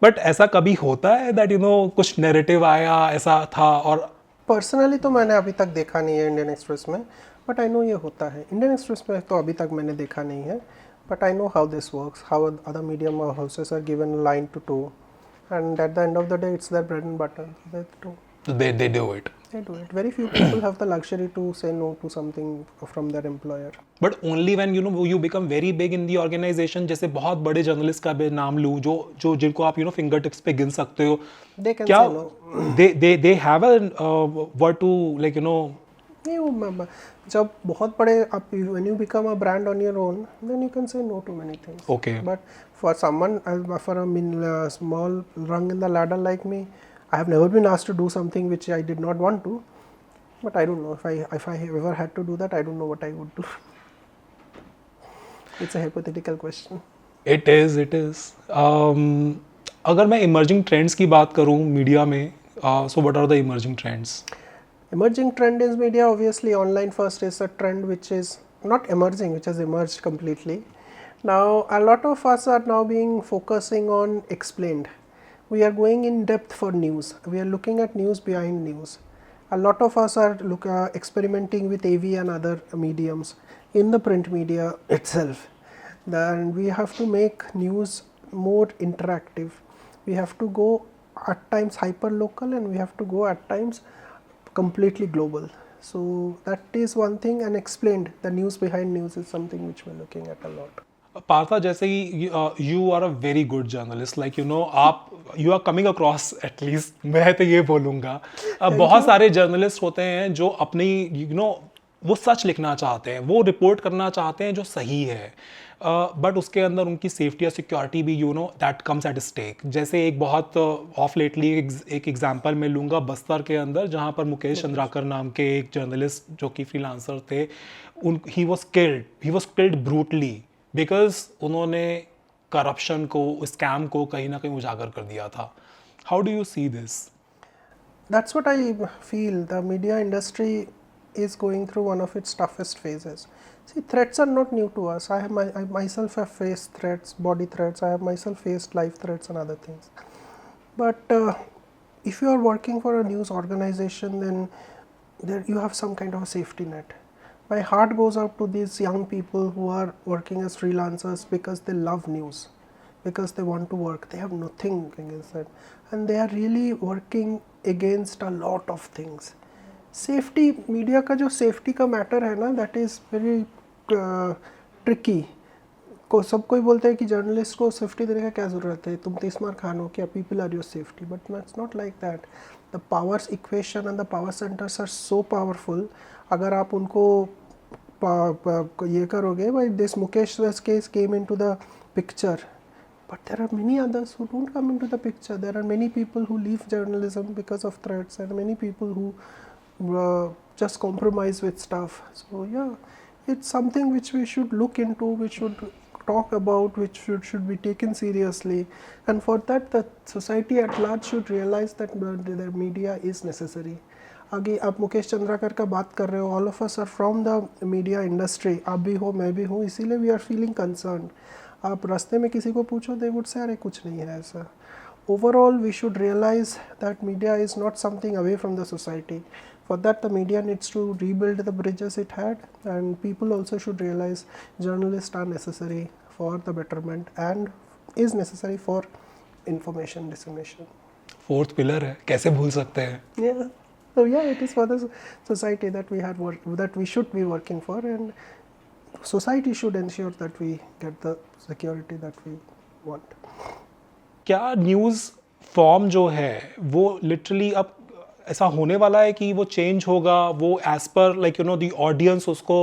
But ऐसा कभी होता है दैट यू नो कुछ नैरेटिव आया ऐसा था? और पर्सनली तो मैंने अभी तक देखा नहीं है इंडियन एक्सप्रेस में, बट आई नो ये होता है. इंडियन एक्सप्रेस में तो अभी तक मैंने देखा नहीं है, but I know how this works, how other medium houses are given line to to, and at the end of the day it's their bread and butter. they do it. They do it. Very few people have the luxury to say no to something from their employer. But only when you know you become very big in the organisation. जैसे बहुत बड़े journalist का भी नाम लूँ जो जिनको आप यू नो फिंगर टिप्स पे गिन सकते हो, They can क्या say no. they have a word to like you know. नहीं, वो जब बहुत बड़े आप, when you become a brand on your own, then you can say no to many things. Okay. But for someone, for a small rung in the ladder like me, I have never been asked to do something which I did not want to. But I don't know if I ever had to do that. I don't know what I would do. It's a hypothetical question. It is. अगर मैं emerging trends की बात करूँ media में, so what are the emerging trends? Emerging trend in media, obviously online first is a trend which is not emerging, which has emerged completely. Now a lot of us are now being focusing on explained. We are going in depth for news. We are looking at news behind news. A lot of us are experimenting with AV and other mediums in the print media itself. Then we have to make news more interactive. We have to go at times hyper local, and we have to go at times completely global. So that is one thing, and explained, the news behind news is something which we are looking at a lot. Partha, जैसे ही you are a very good journalist, like you know आप you are coming across, at least मैं तो ये बोलूँगा. बहुत सारे journalist होते हैं जो अपनी यू नो वो सच लिखना चाहते हैं, वो रिपोर्ट करना चाहते हैं जो सही है, बट उसके अंदर उनकी सेफ्टी और सिक्योरिटी भी you know that comes at stake. जैसे एक बहुत ऑफ लेटली एक एग्जांपल मैं लूँगा बस्तर के अंदर, जहाँ पर मुकेश चंद्राकर नाम के एक जर्नलिस्ट जो कि फ्रीलांसर थे, he was killed brutally because उन्होंने करप्शन को, स्कैम को कहीं ना कहीं उजागर कर दिया था. How do you see this? That's what I feel. The media industry is going through one of its toughest phases. See, threats are not new to us. I myself have faced threats, body threats. I have myself faced life threats and other things. But if you are working for a news organization, then you have some kind of a safety net. My heart goes out to these young people who are working as freelancers because they love news, because they want to work. They have nothing against that, and they are really working against a lot of things. Safety, media का जो safety का matter है ना, that is very tricky. को सब कोई बोलते हैं कि जर्नलिस्ट को सेफ्टी देने का क्या ज़रूरत है, तुम तीसमार खान हो क्या, people are your safety, but it's not like that. The powers equation and the power centres are so powerful. अगर आप उनको ये करोगे, भाई this Mukesh case came in to the picture, but there are many others who don't come into the picture. There are many people who leave journalism because of threats, and many people who just compromise with stuff. So yeah, it's something which we should look into, which should talk about, which should be taken seriously, and for that the society at large should realize that the media is necessary. आगे आप मुकेश चंद्राकर का बात कर रहे हो, all of us are from the media industry, आप भी हो मैं भी हूँ, इसीलिए वी आर फीलिंग कंसर्न। आप रास्ते में किसी को पूछो, दे वुड से अरे कुछ नहीं है ऐसा। Overall we should realise that media is not something away from the society. For that the media needs to rebuild the bridges it had, and people also should realise journalist are necessary for the betterment and is necessary for information dissemination. Fourth pillar है, कैसे भूल सकते हैं. Yeah. So yeah, it is for the society that we had that we should be working for, and society should ensure that we get the security that we want. क्या news form जो है वो literally अब ऐसा होने वाला है कि वो चेंज होगा, वो as per like you know the audience उसको.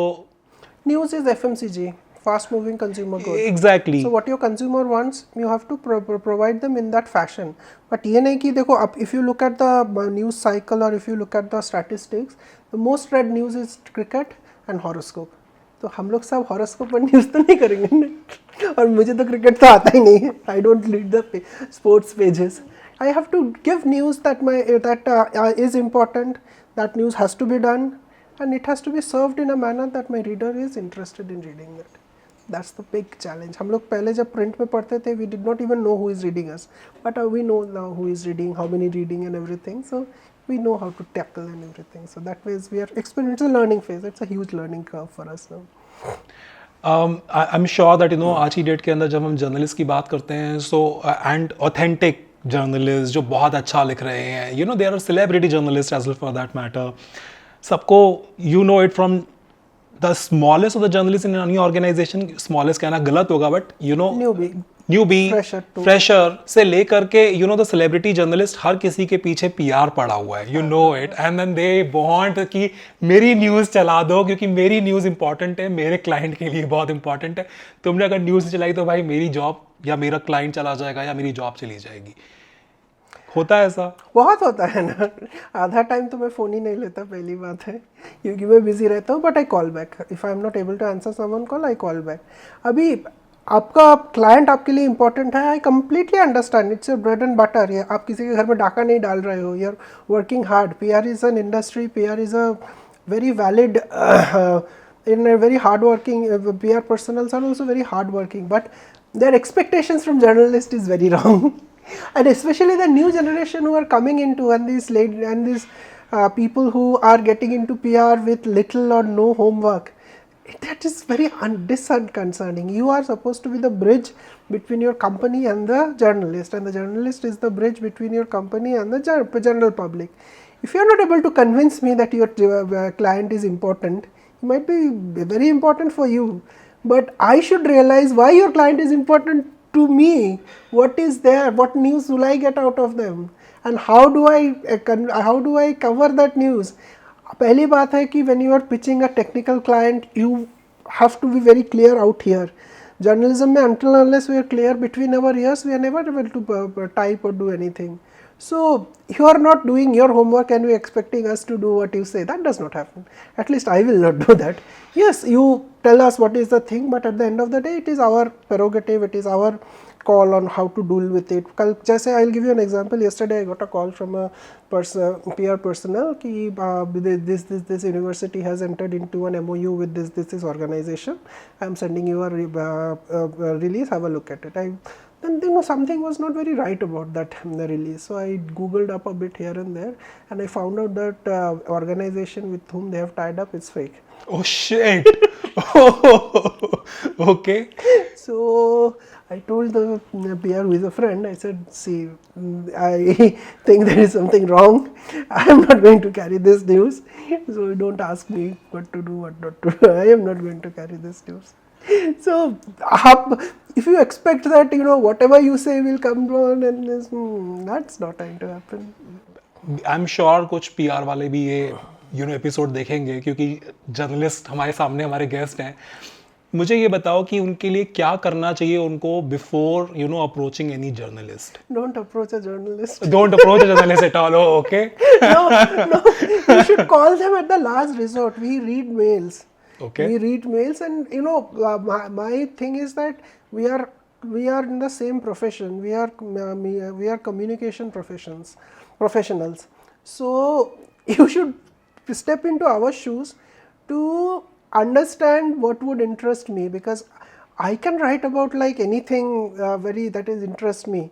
News is FMCG, fast moving consumer goods. Exactly. So what your consumer wants, you have to provide them in that fashion. But ये नहीं कि देखो अब if you look at the news cycle or if you look at the statistics, the most read news is cricket and horoscope. तो हम लोग सब horoscope पर न्यूज़ तो नहीं करेंगे ना, और मुझे तो क्रिकेट तो आता ही नहीं है. I don't read the sports pages. I have to give news that is important, that news has to be done, and it has to be served in a manner that my reader is interested in reading it. That's the big challenge. हम लोग पहले जब print में पढ़ते थे, we did not even know who is reading us, but we know now who is reading, how many reading and everything, so we know how to tackle and everything. So that way we are experiencing a learning phase. It's a huge learning curve for us now. I'm sure that you know आज की date के अंदर जब हम journalist की बात करते हैं, सो एंड ऑथेंटिक जर्नलिस्ट जो बहुत अच्छा लिख रहे हैं, you know there are celebrity journalist as well for that matter. सबको you know it from the smallest of the journalist in any organisation. Smallest कहना गलत होगा, but you know newbie fresher से लेकर के you know the celebrity journalist, हर किसी के पीछे पीआर पड़ा हुआ है, you know it, and then they want कि मेरी न्यूज़ चला दो क्योंकि मेरी न्यूज़ इंपॉर्टेंट है, मेरे क्लाइंट के लिए बहुत इंपॉर्टेंट है. तुमने अगर न्यूज़ चलाई तो भाई मेरी जॉब या मेरा क्लाइंट चला जाएगा या मेरी जॉब चली जाएगी. होता है ऐसा? बहुत होता है ना. आधा टाइम तो मैं फ़ोन ही नहीं लेता, पहली बात है, क्योंकि मैं बिजी रहता हूँ. But I call back if I am not able to answer someone call, I call back. अभी आपका क्लाइंट आपके लिए इंपॉर्टेंट है, I completely understand. It's your bread and butter. ये आप किसी के घर में डाका नहीं डाल रहे हो, you are working hard. PR is an industry, PR is a very valid in a very hard working PR personals are also very hard working, but their expectations from journalists is very wrong. And especially the new generation who are coming into, and these people who are getting into PR with little or no homework, that is very disconcerting. You are supposed to be the bridge between your company and the journalist, and the journalist is the bridge between your company and the general public. If you are not able to convince me that your client is important, it might be very important for you, but I should realize why your client is important to me. What is there? What news will I get out of them? And how do I cover that news? पहली बात है कि when you are pitching a technical client, you have to be very clear out here. Journalism में until unless we are clear between our ears, we are never able to type or do anything. So you are not doing your homework and you are expecting us to do what you say. That does not happen. At least I will not do that. Yes, you tell us what is the thing, but at the end of the day, it is our prerogative. It is our call on how to deal with it. जैसे I'll give you an example. Yesterday I got a call from a PR personnel कि this university has entered into an MOU with this organization. I'm sending you a release. Have a look at it. Then you know something was not very right about that release. So I googled up a bit here and there, and I found out that organization with whom they have tied up is fake. Oh shit. Okay. So I told the PR who is a friend, I said, see, I think there is something wrong. I am not going to carry this news. So don't ask me what to do, what not to do. I am not going to carry this news. So if you expect that, whatever you say will come on, and this, that's not going to happen. I am sure कुछ PR वाले भी ये episode देखेंगे, क्योंकि journalist हमारे सामने हमारे guest हैं. मुझे ये बताओ कि उनके लिए क्या करना चाहिए उनको before approaching any journalist. Don't approach a journalist. Don't approach a journalist at all. Okay. No, you should call them at the last resort. We read mails. Okay. We read mails, and my thing is that we are in the same profession. We are communication professionals. So you should step into our shoes to understand what would interest me, because I can write about like anything that is interest me.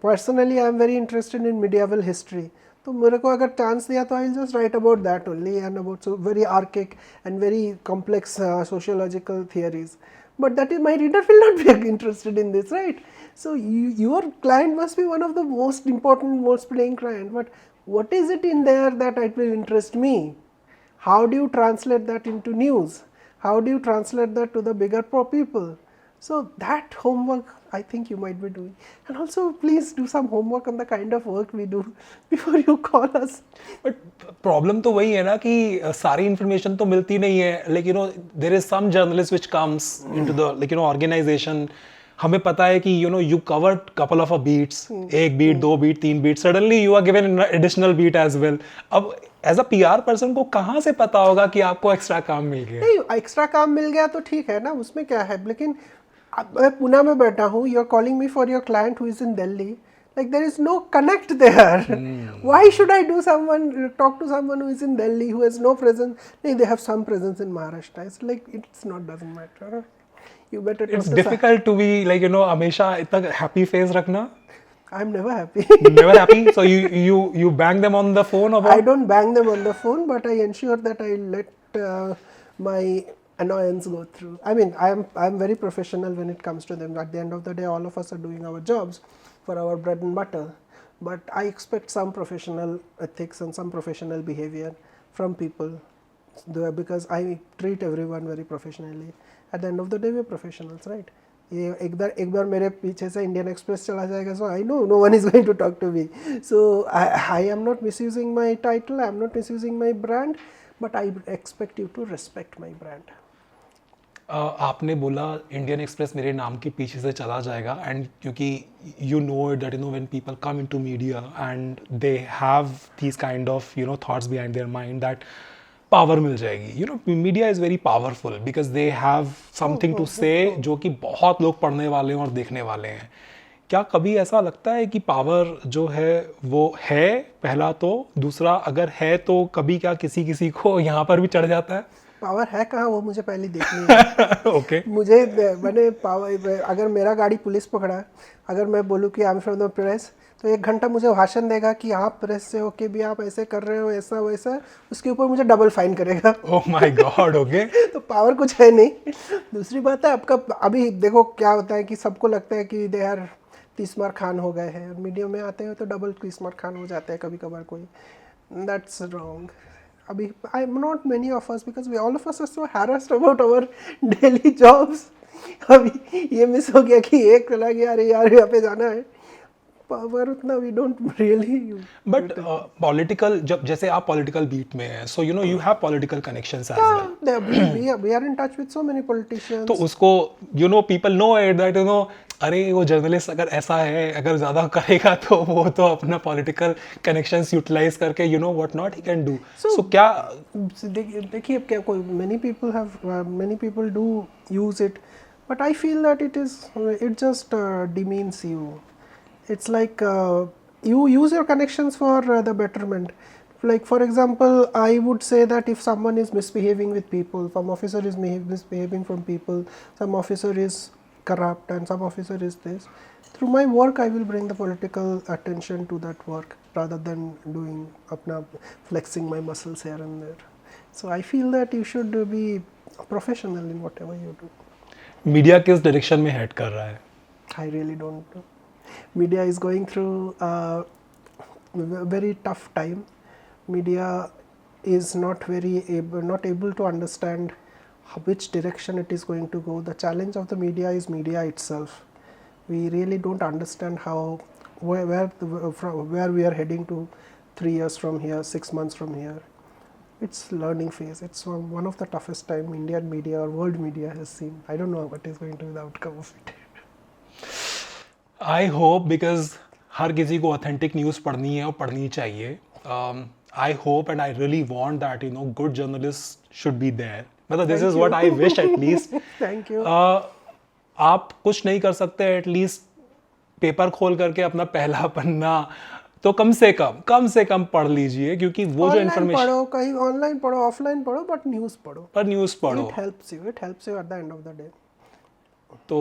Personally, I am very interested in medieval history. तो मेरे को अगर chance दिया तो I just right about that only, and about very archaic and very complex sociological theories. But that is, my reader will not be interested in this, right? So your client must be one of the most important, most paying client. But what is it in there that it will interest me? How do you translate that into news? How do you translate that to the bigger people? So that homework I think you might be doing. And also please do some homework on the kind of work we do before you call us. But problem तो वही है ना कि सारी information तो मिलती नहीं है. Like there is some journalist which comes into the organisation. हमें पता है कि you covered couple of beats, एक बीट, दो बीट, तीन beat, suddenly you are given an additional beat as well. अब एज अ पीआर पर्सन को कहाँ से पता होगा कि आपको एक्स्ट्रा काम मिल गया? नहीं, एक्स्ट्रा काम मिल गया तो ठीक है ना, उसमें क्या है. लेकिन अब मैं पुणे में बैठा हूँ, you are calling me for your client who is in Delhi. Like there is no connect there. Why should I talk to someone who is in Delhi, who has no presence? They have some presence in Maharashtra. It's like doesn't matter. You better. It's difficult to be like हमेशा इतना happy face रखना. I'm never happy. Never happy. So you bang them on the phone about? I don't bang them on the phone, but I ensure that I let my annoyance go through. I mean, I'm very professional when it comes to them. At the end of the day, all of us are doing our jobs for our bread and butter, but I expect some professional ethics and some professional behavior from people, because I treat everyone very professionally. At the end of the day, we're professionals, right? ये एक बार मेरे पीछे से Indian express चला जाएगा, so I know no one is going to talk to me. So I am not misusing my title, I am not misusing my brand, but I expect you to respect my brand. आपने बोला Indian express मेरे नाम के पीछे से चला जाएगा, and क्योंकि you know it that when people come into media and they have these kind of thoughts behind their mind that power मिल जाएगी. Media is very powerful because they have something to say जो कि बहुत लोग पढ़ने वाले हैं और देखने वाले हैं. क्या कभी ऐसा लगता है कि पावर जो है वो है, पहला तो, दूसरा अगर है तो कभी क्या किसी को यहाँ पर भी चढ़ जाता है? पावर है कहाँ, वो मुझे पहले देखनी है. ओके. मैंने पावर, अगर मेरा गाड़ी पुलिस पकड़ा, अगर मैं बोलूँ कि I am from the press, तो 1 घंटा मुझे भाषण देगा कि आप प्रेस से हो के भी आप ऐसे कर रहे हो, ऐसा वैसा, उसके ऊपर मुझे डबल फाइन करेगा. Oh my God. ओके. तो पावर कुछ है नहीं. दूसरी बात है, आपका अभी देखो क्या होता है कि सबको लगता है कि दे आर तीसमार खान हो गए हैं, मीडिया में आते हैं तो डबल तीसमार खान हो जाते हैं कभी कभार कोई. That's wrong. अभी I am not many of us, because we all of us are so harassed about our daily jobs. अभी ये मिस हो गया कि एक चला गया, अरे यार यहाँ पे जाना है. पावर उतना we don't really. But political, जब जैसे आप पॉलिटिकल बीट में हैं, so you have political connections as well. We are in touch with so many politicians. तो उसको पीपल नो इट दैट अरे वो जर्नलिस्ट अगर ऐसा है, अगर ज़्यादा करेगा तो वो तो अपना पॉलिटिकल कनेक्शंस यूटिलाइज करके what not he can do. So क्या देखिए, क्या कोई many people do use it, but I feel that it just demeans you. It's like you use your connections for the betterment. Like for example, I would say that if someone is misbehaving with people, some officer is misbehaving from people, some officer is corrupt and some officer is this, through my work I will bring the political attention to that work rather than doing flexing my muscles here and there. So I feel that you should be professional in whatever you do. Media किस direction में head कर रहा है? I really don't know. Media is going through a very tough time. Media is not able to understand which direction it is going to go. The challenge of the media is media itself. We really don't understand how where we are heading to 3 years from here, 6 months from here. It's learning phase. It's one of the toughest time Indian media or world media has seen. I don't know what is going to be the outcome of it. I hope, because हर किसी को authentic news पढ़नी है और पढ़नी चाहिए. I hope and I really want that you know good journalist should be there. मतलब this is what I wish at least. Thank you. आप कुछ नहीं कर सकते, एटलीस्ट पेपर खोल करके अपना पहला पन्ना तो कम से कम पढ़ लीजिए, क्योंकि वो जो Online इन्फॉर्मेशन, पढ़ो, कहीं ऑनलाइन पढ़ो, ऑफलाइन पढ़ो, बट न्यूज़ पढ़ो. पर न्यूज़ पढ़ो. It helps you at the end of the day. तो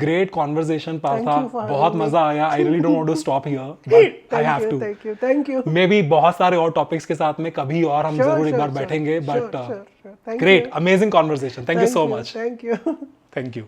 great conversation Thank Partha, you for बहुत having me. मजा आया. I really don't want to stop here, but I have to. Thank you. Maybe बहुत सारे और topics के साथ में कभी और हम जरूर एक बार बैठेंगे. But Sure. Thank great, you. Amazing conversation. Thank you so much. Thank you. Thank you.